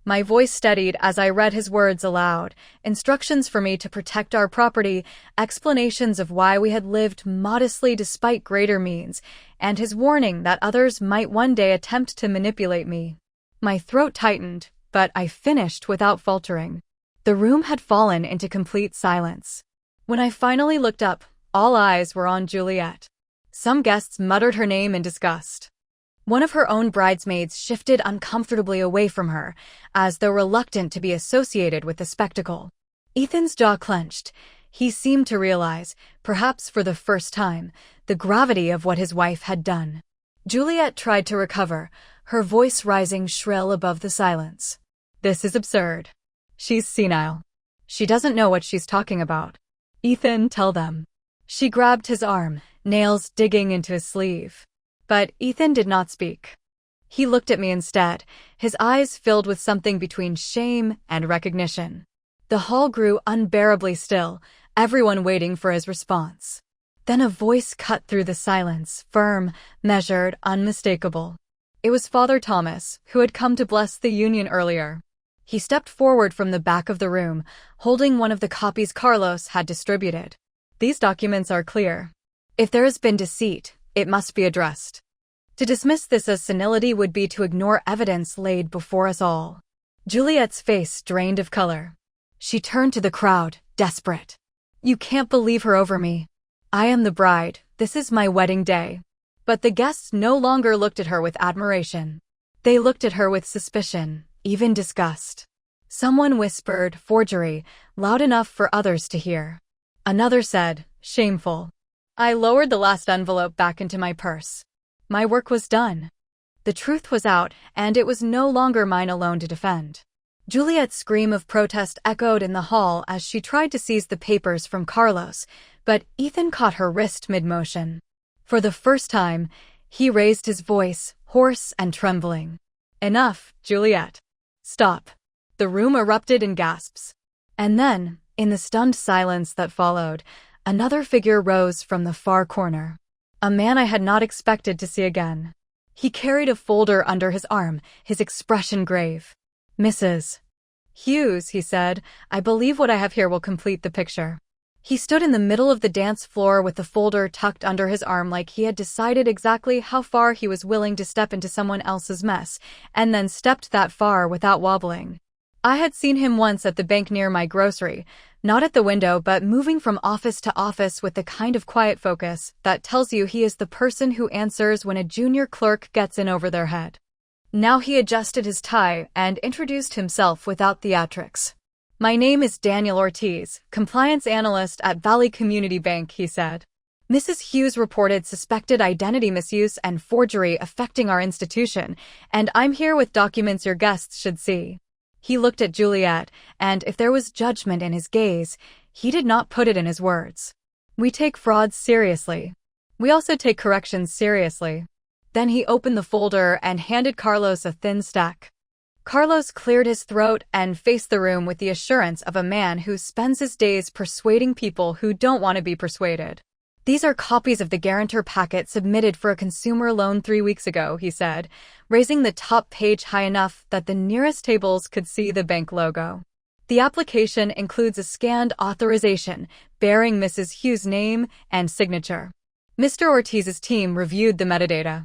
S1: My voice steadied as I read his words aloud, instructions for me to protect our property, explanations of why we had lived modestly despite greater means, and his warning that others might one day attempt to manipulate me. My throat tightened, but I finished without faltering. The room had fallen into complete silence. When I finally looked up, all eyes were on Juliet. Some guests muttered her name in disgust. One of her own bridesmaids shifted uncomfortably away from her, as though reluctant to be associated with the spectacle. Ethan's jaw clenched. He seemed to realize, perhaps for the first time, the gravity of what his wife had done. Juliet tried to recover, her voice rising shrill above the silence. "This is absurd. She's senile. She doesn't know what she's talking about. Ethan, tell them." She grabbed his arm, nails digging into his sleeve. But Ethan did not speak. He looked at me instead, his eyes filled with something between shame and recognition. The hall grew unbearably still, everyone waiting for his response. Then a voice cut through the silence, firm, measured, unmistakable. It was Father Thomas, who had come to bless the union earlier. He stepped forward from the back of the room, holding one of the copies Carlos had distributed. "These documents are clear. If there has been deceit, it must be addressed. To dismiss this as senility would be to ignore evidence laid before us all." Juliet's face drained of color. She turned to the crowd, desperate. "You can't believe her over me. I am the bride. This is my wedding day. But the guests no longer looked at her with admiration. They looked at her with suspicion, even disgust. Someone whispered, "Forgery," loud enough for others to hear. Another said, "Shameful." I lowered the last envelope back into my purse. My work was done. The truth was out, and it was no longer mine alone to defend. Juliet's scream of protest echoed in the hall as she tried to seize the papers from Carlos, but Ethan caught her wrist mid-motion. For the first time, he raised his voice, hoarse and trembling. "Enough, Juliet. Stop." The room erupted in gasps. And then, in the stunned silence that followed, another figure rose from the far corner. A man I had not expected to see again. He carried a folder under his arm, his expression grave. "Mrs. Hughes," he said, "I believe what I have here will complete the picture." He stood in the middle of the dance floor with the folder tucked under his arm like he had decided exactly how far he was willing to step into someone else's mess, and then stepped that far without wobbling. I had seen him once at the bank near my grocery, not at the window but moving from office to office with the kind of quiet focus that tells you he is the person who answers when a junior clerk gets in over their head. Now he adjusted his tie and introduced himself without theatrics. "My name is Daniel Ortiz, compliance analyst at Valley Community Bank," he said. "Mrs. Hughes reported suspected identity misuse and forgery affecting our institution, and I'm here with documents your guests should see." He looked at Juliet, and if there was judgment in his gaze, he did not put it in his words. "We take frauds seriously. We also take corrections seriously." Then he opened the folder and handed Carlos a thin stack. Carlos cleared his throat and faced the room with the assurance of a man who spends his days persuading people who don't want to be persuaded. "These are copies of the guarantor packet submitted for a consumer loan 3 weeks ago," he said, raising the top page high enough that the nearest tables could see the bank logo. "The application includes a scanned authorization bearing Mrs. Hughes' name and signature." Mr. Ortiz's team reviewed the metadata.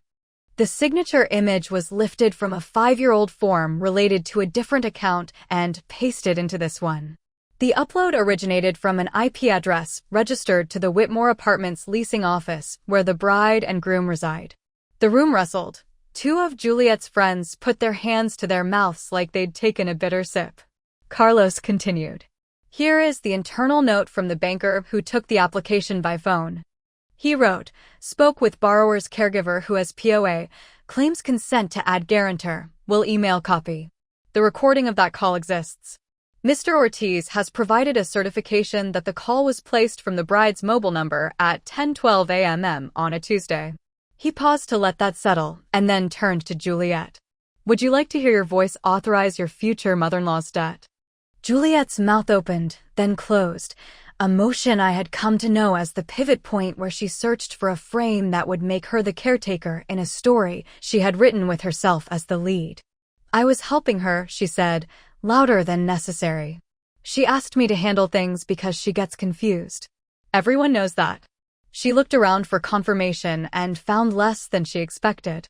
S1: The signature image was lifted from a 5-year-old form related to a different account and pasted into this one. The upload originated from an IP address registered to the Whitmore Apartments leasing office where the bride and groom reside. The room rustled. 2 of Juliet's friends put their hands to their mouths like they'd taken a bitter sip. Carlos continued. "Here is the internal note from the banker who took the application by phone. He wrote, spoke with borrower's caregiver who has POA, claims consent to add guarantor, will email copy. The recording of that call exists. Mr. Ortiz has provided a certification that the call was placed from the bride's mobile number at 10:12 a.m. on a Tuesday." He paused to let that settle, and then turned to Juliet. "Would you like to hear your voice authorize your future mother-in-law's debt?" Juliet's mouth opened, then closed, a motion I had come to know as the pivot point where she searched for a frame that would make her the caretaker in a story she had written with herself as the lead. "I was helping her," she said, louder than necessary. "She asked me to handle things because she gets confused. Everyone knows that." She looked around for confirmation and found less than she expected.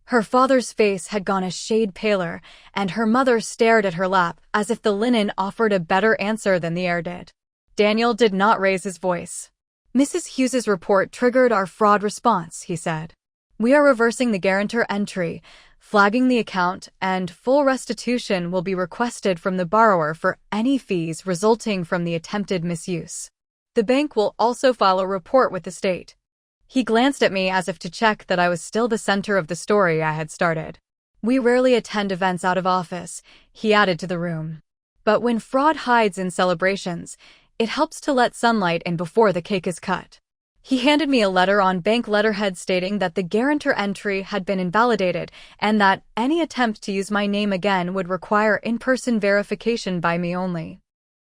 S1: Her father's face had gone a shade paler, and her mother stared at her lap as if the linen offered a better answer than the air did. Daniel did not raise his voice. "Mrs. Hughes's report triggered our fraud response," he said. "We are reversing the guarantor entry, flagging the account, and full restitution will be requested from the borrower for any fees resulting from the attempted misuse. The bank will also file a report with the state." He glanced at me as if to check that I was still the center of the story I had started. "We rarely attend events out of office," he added to the room. "But when fraud hides in celebrations, it helps to let sunlight in before the cake is cut." He handed me a letter on bank letterhead stating that the guarantor entry had been invalidated and that any attempt to use my name again would require in-person verification by me only.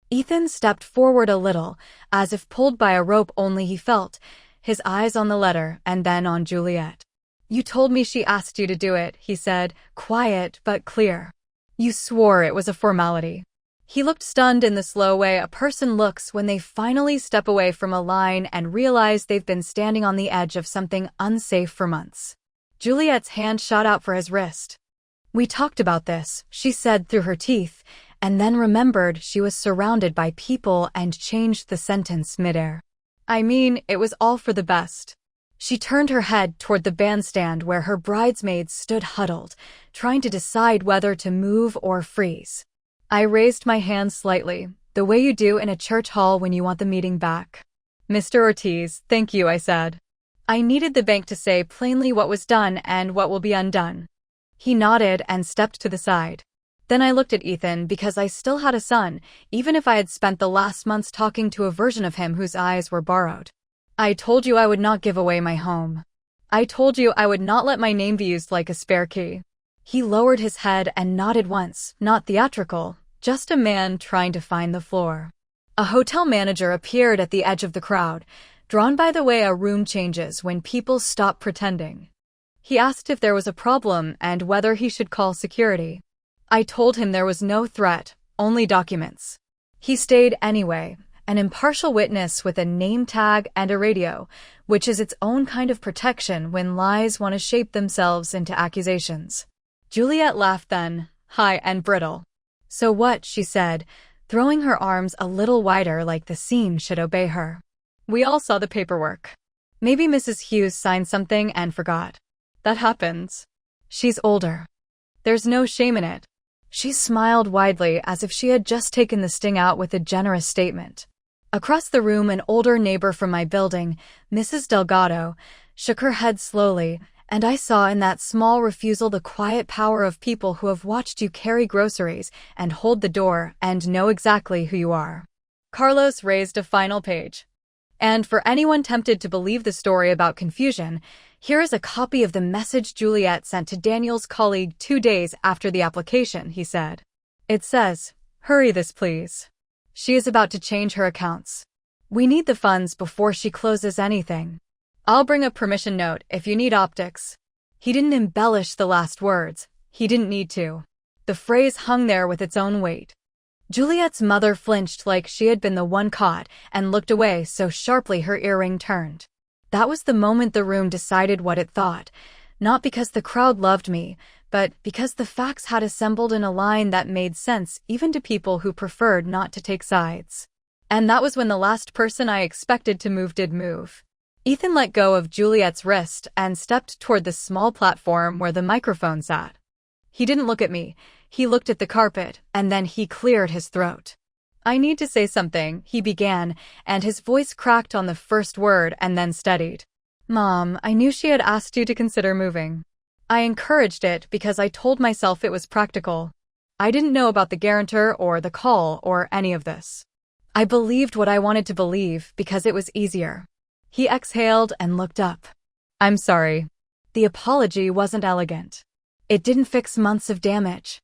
S1: Ethan stepped forward a little, as if pulled by a rope only he felt, his eyes on the letter and then on Juliet. "You told me she asked you to do it," he said, quiet but clear. "You swore it was a formality." He looked stunned in the slow way a person looks when they finally step away from a line and realize they've been standing on the edge of something unsafe for months. Juliet's hand shot out for his wrist. "We talked about this," she said through her teeth, and then remembered she was surrounded by people and changed the sentence midair. I mean, it was all for the best. She turned her head toward the bandstand where her bridesmaids stood huddled, trying to decide whether to move or freeze. I raised my hand slightly, the way you do in a church hall when you want the meeting back. Mr. Ortiz, thank you, I said. I needed the bank to say plainly what was done and what will be undone. He nodded and stepped to the side. Then I looked at Ethan because I still had a son, even if I had spent the last months talking to a version of him whose eyes were borrowed. I told you I would not give away my home. I told you I would not let my name be used like a spare key. He lowered his head and nodded once, not theatrical, just a man trying to find the floor. A hotel manager appeared at the edge of the crowd, drawn by the way a room changes when people stop pretending. He asked if there was a problem and whether he should call security. I told him there was no threat, only documents. He stayed anyway, an impartial witness with a name tag and a radio, which is its own kind of protection when lies want to shape themselves into accusations. Juliet laughed then, high and brittle. So what, she said, throwing her arms a little wider like the scene should obey her. We all saw the paperwork. Maybe Mrs. Hughes signed something and forgot. That happens. She's older. There's no shame in it. She smiled widely as if she had just taken the sting out with a generous statement. Across the room, an older neighbor from my building, Mrs. Delgado, shook her head slowly, and I saw in that small refusal the quiet power of people who have watched you carry groceries and hold the door and know exactly who you are. Carlos raised a final page. And for anyone tempted to believe the story about confusion, here is a copy of the message Juliet sent to Daniel's colleague 2 days after the application, he said. It says, "Hurry this, please. She is about to change her accounts. We need the funds before she closes anything. I'll bring a permission note if you need optics." He didn't embellish the last words. He didn't need to. The phrase hung there with its own weight. Juliet's mother flinched like she had been the one caught and looked away so sharply her earring turned. That was the moment the room decided what it thought, not because the crowd loved me, but because the facts had assembled in a line that made sense even to people who preferred not to take sides. And that was when the last person I expected to move did move. Ethan let go of Juliet's wrist and stepped toward the small platform where the microphone sat. He didn't look at me. He looked at the carpet, and then he cleared his throat. "I need to say something," he began, and his voice cracked on the first word and then steadied. "Mom, I knew she had asked you to consider moving. I encouraged it because I told myself it was practical. I didn't know about the guarantor or the call or any of this. I believed what I wanted to believe because it was easier." He exhaled and looked up. "I'm sorry." The apology wasn't elegant. It didn't fix months of damage.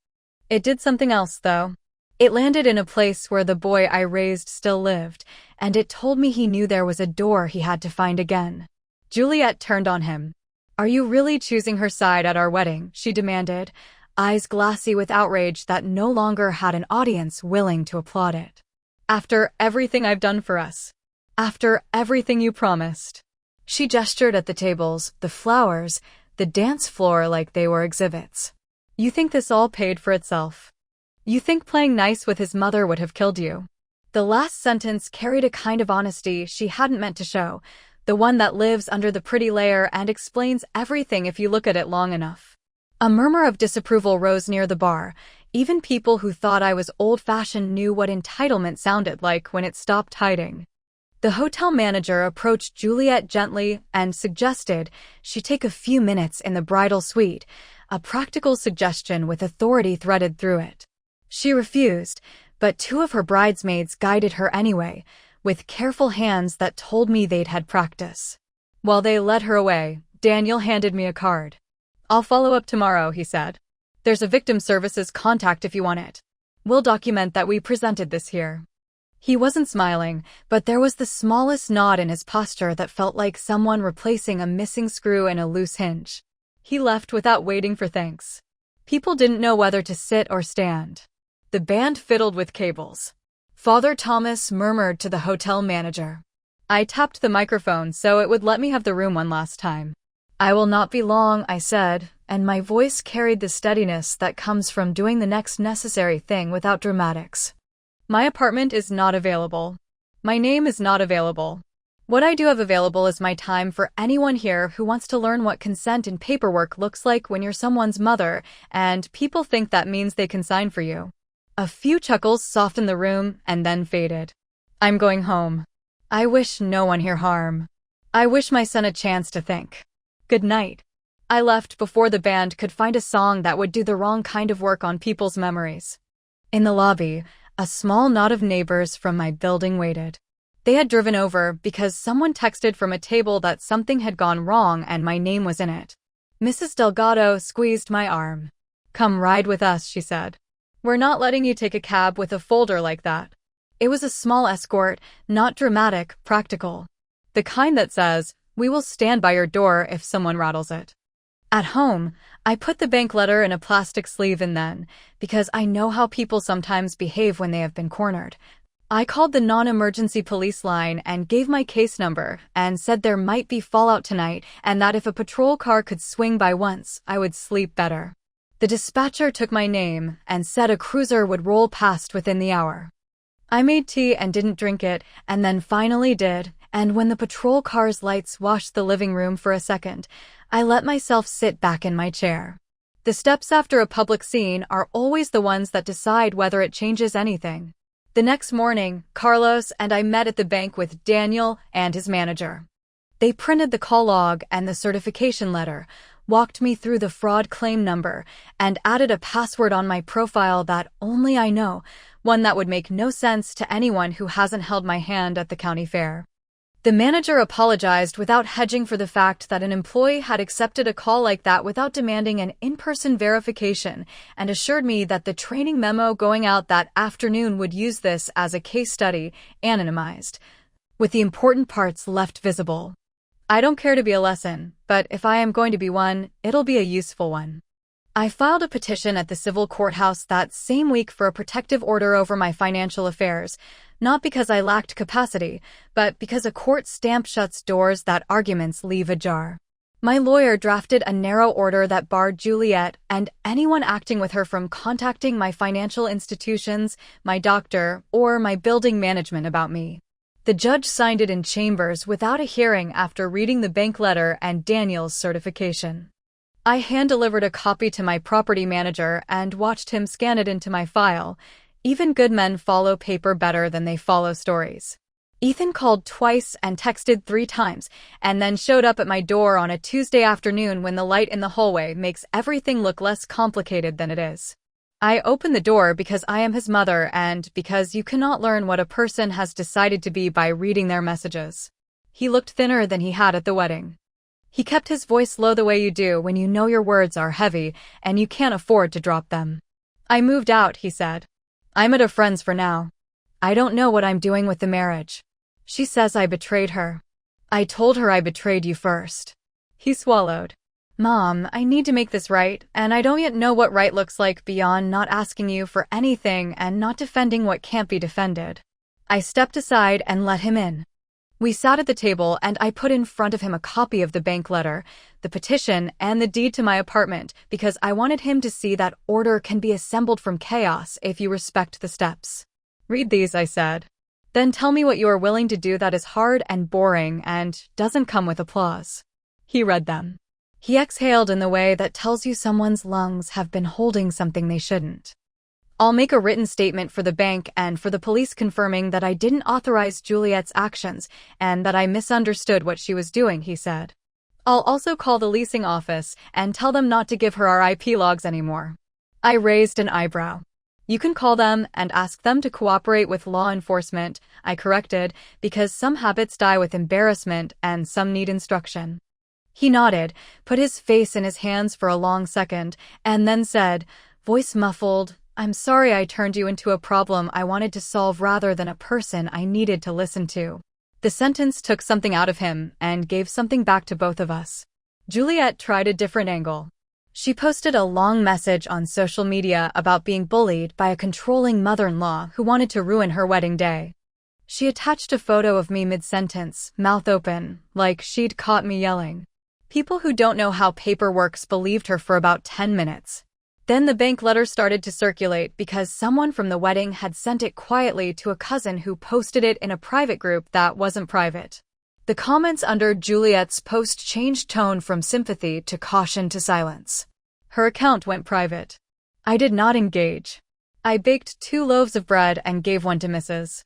S1: It did something else, though. It landed in a place where the boy I raised still lived, and it told me he knew there was a door he had to find again. Juliet turned on him. "Are you really choosing her side at our wedding?" she demanded, eyes glassy with outrage that no longer had an audience willing to applaud it. "After everything I've done for us. After everything you promised." She gestured at the tables, the flowers, the dance floor like they were exhibits. "You think this all paid for itself? You think playing nice with his mother would have killed you?" The last sentence carried a kind of honesty she hadn't meant to show, the one that lives under the pretty layer and explains everything if you look at it long enough. A murmur of disapproval rose near the bar. Even people who thought I was old-fashioned knew what entitlement sounded like when it stopped hiding. The hotel manager approached Juliet gently and suggested she take a few minutes in the bridal suite, a practical suggestion with authority threaded through it. She refused, but 2 of her bridesmaids guided her anyway, with careful hands that told me they'd had practice. While they led her away, Daniel handed me a card. "I'll follow up tomorrow," he said. "There's a victim services contact if you want it. We'll document that we presented this here." He wasn't smiling, but there was the smallest nod in his posture that felt like someone replacing a missing screw in a loose hinge. He left without waiting for thanks. People didn't know whether to sit or stand. The band fiddled with cables. Father Thomas murmured to the hotel manager. I tapped the microphone so it would let me have the room one last time. "I will not be long," I said, and my voice carried the steadiness that comes from doing the next necessary thing without dramatics. "My apartment is not available. My name is not available. What I do have available is my time for anyone here who wants to learn what consent and paperwork looks like when you're someone's mother, and people think that means they can sign for you. A few chuckles softened the room and then faded. I'm going home. I wish no one here harm. I wish my son a chance to think. Good night. I left before the band could find a song that would do the wrong kind of work on people's memories. In the lobby, a small knot of neighbors from my building waited. They had driven over because someone texted from a table that something had gone wrong and my name was in it. Mrs. Delgado squeezed my arm. Come ride with us, she said. We're not letting you take a cab with a folder like that. It was a small escort, not dramatic, practical. The kind that says, we will stand by your door if someone rattles it. At home, I put the bank letter in a plastic sleeve and then, because I know how people sometimes behave when they have been cornered, I called the non-emergency police line and gave my case number and said there might be fallout tonight and that if a patrol car could swing by once, I would sleep better. The dispatcher took my name and said a cruiser would roll past within the hour. I made tea and didn't drink it, and then finally did, and when the patrol car's lights washed the living room for a second, I let myself sit back in my chair. The steps after a public scene are always the ones that decide whether it changes anything. The next morning, Carlos and I met at the bank with Daniel and his manager. They printed the call log and the certification letter, walked me through the fraud claim number, and added a password on my profile that only I know, one that would make no sense to anyone who hasn't held my hand at the county fair. The manager apologized without hedging for the fact that an employee had accepted a call like that without demanding an in-person verification and assured me that the training memo going out that afternoon would use this as a case study, anonymized, with the important parts left visible. I don't care to be a lesson, but if I am going to be one, it'll be a useful one. I filed a petition at the civil courthouse that same week for a protective order over my financial affairs, not because I lacked capacity, but because a court stamp shuts doors that arguments leave ajar. My lawyer drafted a narrow order that barred Juliet and anyone acting with her from contacting my financial institutions, my doctor, or my building management about me. The judge signed it in chambers without a hearing after reading the bank letter and Daniel's certification. I hand-delivered a copy to my property manager and watched him scan it into my file. Even good men follow paper better than they follow stories. Ethan called twice and texted 3 times, and then showed up at my door on a Tuesday afternoon when the light in the hallway makes everything look less complicated than it is. I opened the door because I am his mother and because you cannot learn what a person has decided to be by reading their messages. He looked thinner than he had at the wedding. He kept his voice low the way you do when you know your words are heavy and you can't afford to drop them. I moved out, he said. I'm at a friend's for now. I don't know what I'm doing with the marriage. She says I betrayed her. I told her I betrayed you first. He swallowed. Mom, I need to make this right, and I don't yet know what right looks like beyond not asking you for anything and not defending what can't be defended. I stepped aside and let him in. We sat at the table and I put in front of him a copy of the bank letter, the petition, and the deed to my apartment because I wanted him to see that order can be assembled from chaos if you respect the steps. Read these, I said. Then tell me what you are willing to do that is hard and boring and doesn't come with applause. He read them. He exhaled in the way that tells you someone's lungs have been holding something they shouldn't. I'll make a written statement for the bank and for the police confirming that I didn't authorize Juliet's actions and that I misunderstood what she was doing, he said. I'll also call the leasing office and tell them not to give her our IP logs anymore. I raised an eyebrow. You can call them and ask them to cooperate with law enforcement, I corrected, because some habits die with embarrassment and some need instruction. He nodded, put his face in his hands for a long second, and then said, voice muffled, I'm sorry I turned you into a problem I wanted to solve rather than a person I needed to listen to. The sentence took something out of him and gave something back to both of us. Juliet tried a different angle. She posted a long message on social media about being bullied by a controlling mother-in-law who wanted to ruin her wedding day. She attached a photo of me mid-sentence, mouth open, like she'd caught me yelling. People who don't know how paper works believed her for about 10 minutes. Then the bank letter started to circulate because someone from the wedding had sent it quietly to a cousin who posted it in a private group that wasn't private. The comments under Juliet's post changed tone from sympathy to caution to silence. Her account went private. I did not engage. I baked 2 loaves of bread and gave one to Mrs.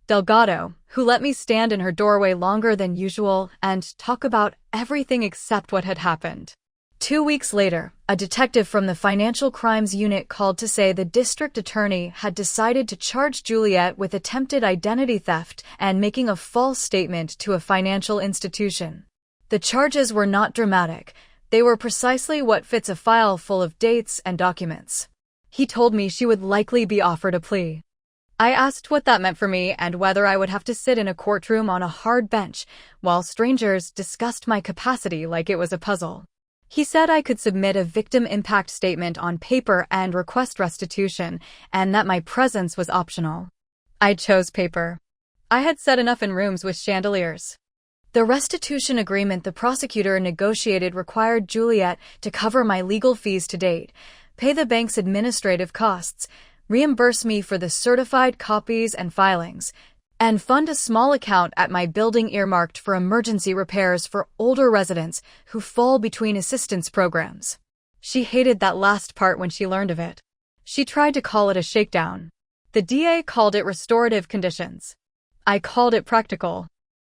S1: Delgado, who let me stand in her doorway longer than usual and talk about everything except what had happened. 2 weeks later, a detective from the Financial Crimes Unit called to say the district attorney had decided to charge Juliet with attempted identity theft and making a false statement to a financial institution. The charges were not dramatic. They were precisely what fits a file full of dates and documents. He told me she would likely be offered a plea. I asked what that meant for me and whether I would have to sit in a courtroom on a hard bench while strangers discussed my capacity like it was a puzzle. He said I could submit a victim impact statement on paper and request restitution, and that my presence was optional. I chose paper. I had said enough in rooms with chandeliers. The restitution agreement the prosecutor negotiated required Juliet to cover my legal fees to date, pay the bank's administrative costs, reimburse me for the certified copies and filings, and fund a small account at my building earmarked for emergency repairs for older residents who fall between assistance programs. She hated that last part when she learned of it. She tried to call it a shakedown. The DA called it restorative conditions. I called it practical.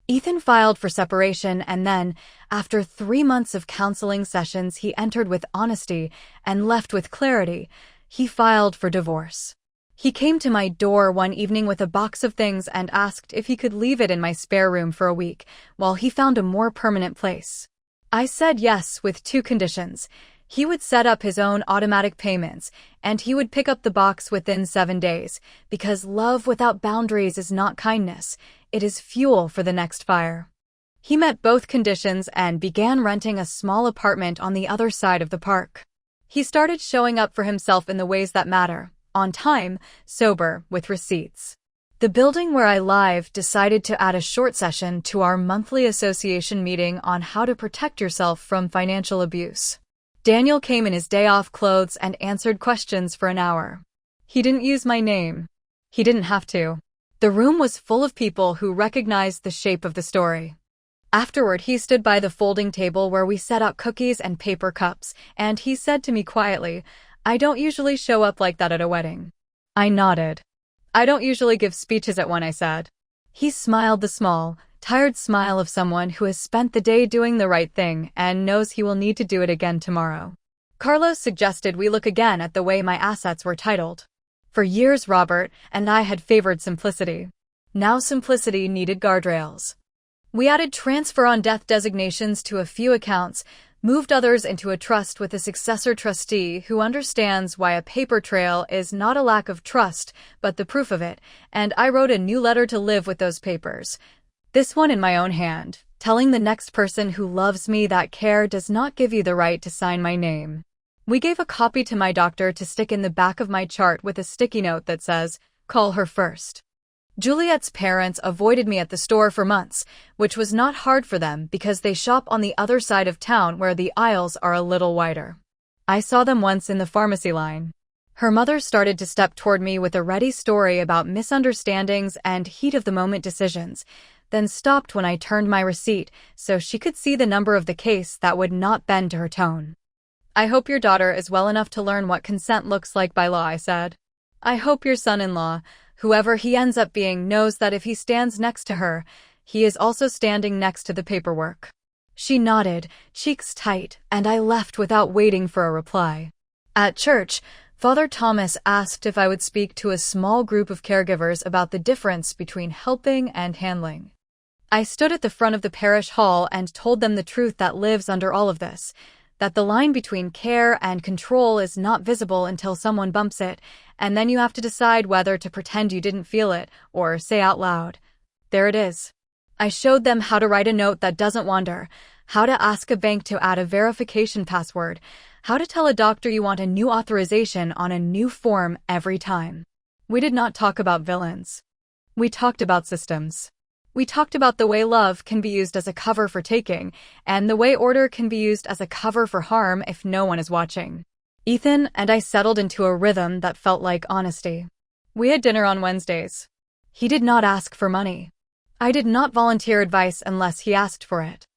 S1: Ethan filed for separation and then, after 3 months of counseling sessions he entered with honesty and left with clarity, he filed for divorce. He came to my door one evening with a box of things and asked if he could leave it in my spare room for a week while he found a more permanent place. I said yes with 2 conditions. He would set up his own automatic payments, and he would pick up the box within 7 days, because love without boundaries is not kindness, it is fuel for the next fire. He met both conditions and began renting a small apartment on the other side of the park. He started showing up for himself in the ways that matter. On time, sober, with receipts. The building where I live decided to add a short session to our monthly association meeting on how to protect yourself from financial abuse. Daniel came in his day-off clothes and answered questions for an hour. He didn't use my name. He didn't have to. The room was full of people who recognized the shape of the story. Afterward, he stood by the folding table where we set out cookies and paper cups, and he said to me quietly, "I don't usually show up like that at a wedding." I nodded. "I don't usually give speeches at one," I said. He smiled the small, tired smile of someone who has spent the day doing the right thing and knows he will need to do it again tomorrow. Carlos suggested we look again at the way my assets were titled. For years, Robert and I had favored simplicity. Now simplicity needed guardrails. We added transfer on death designations to a few accounts, moved others into a trust with a successor trustee who understands why a paper trail is not a lack of trust, but the proof of it, and I wrote a new letter to live with those papers. This one in my own hand, telling the next person who loves me that care does not give you the right to sign my name. We gave a copy to my doctor to stick in the back of my chart with a sticky note that says, "Call her first." Juliet's parents avoided me at the store for months, which was not hard for them because they shop on the other side of town where the aisles are a little wider. I saw them once in the pharmacy line. Her mother started to step toward me with a ready story about misunderstandings and heat-of-the-moment decisions, then stopped when I turned my receipt so she could see the number of the case that would not bend to her tone. "I hope your daughter is well enough to learn what consent looks like by law," I said. "I hope your son-in-law, whoever he ends up being, knows that if he stands next to her, he is also standing next to the paperwork." She nodded, cheeks tight, and I left without waiting for a reply. At church, Father Thomas asked if I would speak to a small group of caregivers about the difference between helping and handling. I stood at the front of the parish hall and told them the truth that lives under all of this, that the line between care and control is not visible until someone bumps it, and then you have to decide whether to pretend you didn't feel it or say out loud, "There it is." I showed them how to write a note that doesn't wander, how to ask a bank to add a verification password, how to tell a doctor you want a new authorization on a new form every time. We did not talk about villains. We talked about systems. We talked about the way love can be used as a cover for taking, and the way order can be used as a cover for harm if no one is watching. Ethan and I settled into a rhythm that felt like honesty. We had dinner on Wednesdays. He did not ask for money. I did not volunteer advice unless he asked for it.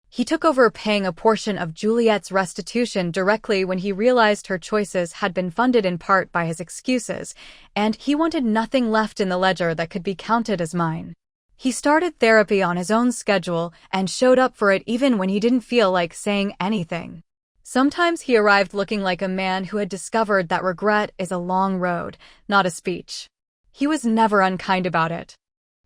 S1: He took over paying a portion of Juliet's restitution directly when he realized her choices had been funded in part by his excuses, and he wanted nothing left in the ledger that could be counted as mine. He started therapy on his own schedule and showed up for it even when he didn't feel like saying anything. Sometimes he arrived looking like a man who had discovered that regret is a long road, not a speech. He was never unkind about it.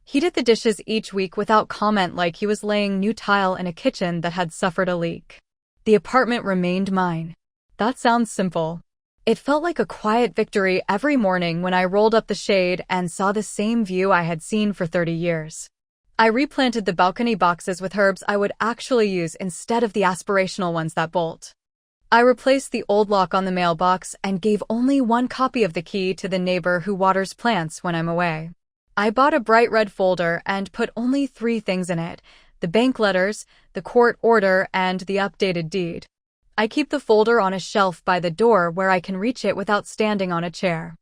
S1: He did the dishes each week without comment, like he was laying new tile in a kitchen that had suffered a leak. The apartment remained mine. That sounds simple. It felt like a quiet victory every morning when I rolled up the shade and saw the same view I had seen for 30 years. I replanted the balcony boxes with herbs I would actually use instead of the aspirational ones that bolt. I replaced the old lock on the mailbox and gave only one copy of the key to the neighbor who waters plants when I'm away. I bought a bright red folder and put only 3 things in it: the bank letters, the court order, and the updated deed. I keep the folder on a shelf by the door where I can reach it without standing on a chair.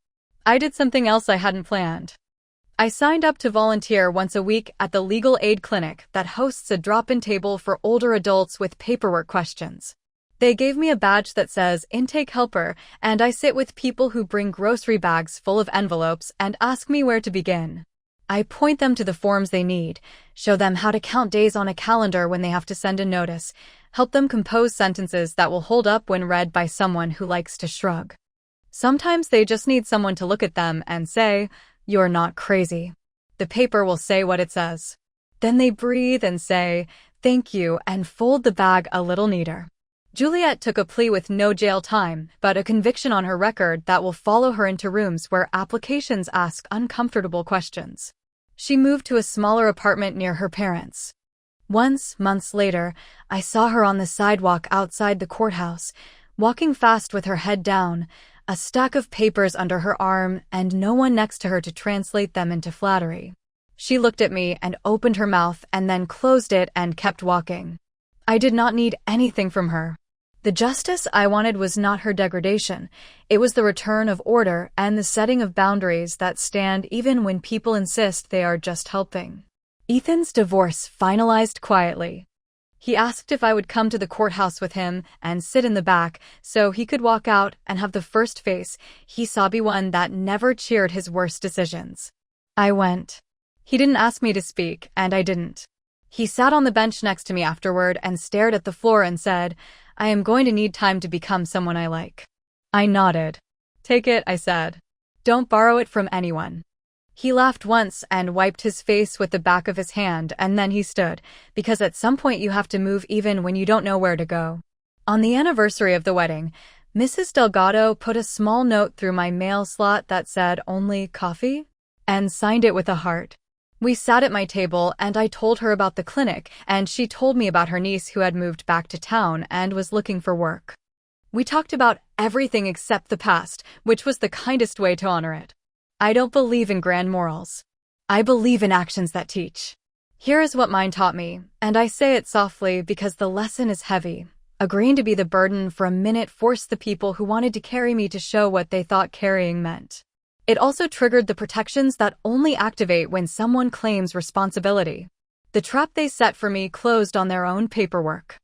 S1: I did something else I hadn't planned. I signed up to volunteer once a week at the legal aid clinic that hosts a drop-in table for older adults with paperwork questions. They gave me a badge that says Intake Helper, and I sit with people who bring grocery bags full of envelopes and ask me where to begin. I point them to the forms they need, show them how to count days on a calendar when they have to send a notice, help them compose sentences that will hold up when read by someone who likes to shrug. Sometimes they just need someone to look at them and say, "You're not crazy." The paper will say what it says. Then they breathe and say, "Thank you," and fold the bag a little neater. Juliet took a plea with no jail time, but a conviction on her record that will follow her into rooms where applications ask uncomfortable questions. She moved to a smaller apartment near her parents. Once, months later, I saw her on the sidewalk outside the courthouse, walking fast with her head down, a stack of papers under her arm, and no one next to her to translate them into flattery. She looked at me and opened her mouth and then closed it and kept walking. I did not need anything from her. The justice I wanted was not her degradation. It was the return of order and the setting of boundaries that stand even when people insist they are just helping. Ethan's divorce finalized quietly. He asked if I would come to the courthouse with him and sit in the back so he could walk out and have the first face he saw be one that never cheered his worst decisions. I went. He didn't ask me to speak, and I didn't. He sat on the bench next to me afterward and stared at the floor and said, "I am going to need time to become someone I like." I nodded. "Take it," I said. "Don't borrow it from anyone." He laughed once and wiped his face with the back of his hand, and then he stood, because at some point you have to move even when you don't know where to go. On the anniversary of the wedding, Mrs. Delgado put a small note through my mail slot that said "Only coffee?" and signed it with a heart. We sat at my table and I told her about the clinic, and she told me about her niece who had moved back to town and was looking for work. We talked about everything except the past, which was the kindest way to honor it. I don't believe in grand morals. I believe in actions that teach. Here is what mine taught me, and I say it softly because the lesson is heavy. Agreeing to be the burden for a minute forced the people who wanted to carry me to show what they thought carrying meant. It also triggered the protections that only activate when someone claims responsibility. The trap they set for me closed on their own paperwork.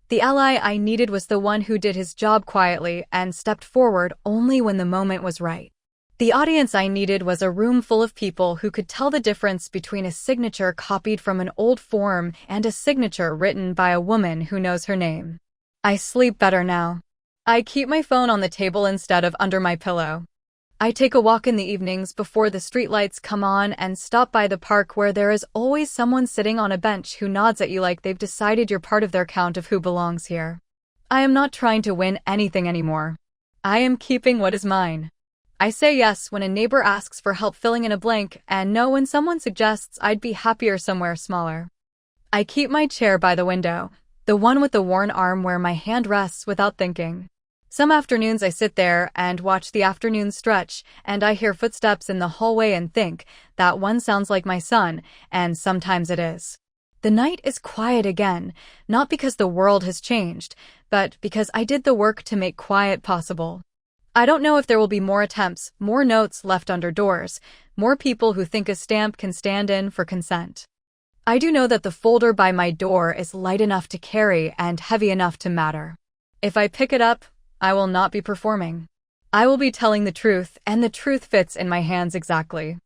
S1: The ally I needed was the one who did his job quietly and stepped forward only when the moment was right. The audience I needed was a room full of people who could tell the difference between a signature copied from an old form and a signature written by a woman who knows her name. I sleep better now. I keep my phone on the table instead of under my pillow. I take a walk in the evenings before the streetlights come on and stop by the park where there is always someone sitting on a bench who nods at you like they've decided you're part of their count of who belongs here. I am not trying to win anything anymore. I am keeping what is mine. I say yes when a neighbor asks for help filling in a blank and no when someone suggests I'd be happier somewhere smaller. I keep my chair by the window, the one with the worn arm where my hand rests without thinking. Some afternoons I sit there and watch the afternoon stretch, and I hear footsteps in the hallway and think, that one sounds like my son, and sometimes it is. The night is quiet again, not because the world has changed, but because I did the work to make quiet possible. I don't know if there will be more attempts, more notes left under doors, more people who think a stamp can stand in for consent. I do know that the folder by my door is light enough to carry and heavy enough to matter. If I pick it up, I will not be performing. I will be telling the truth, and the truth fits in my hands exactly.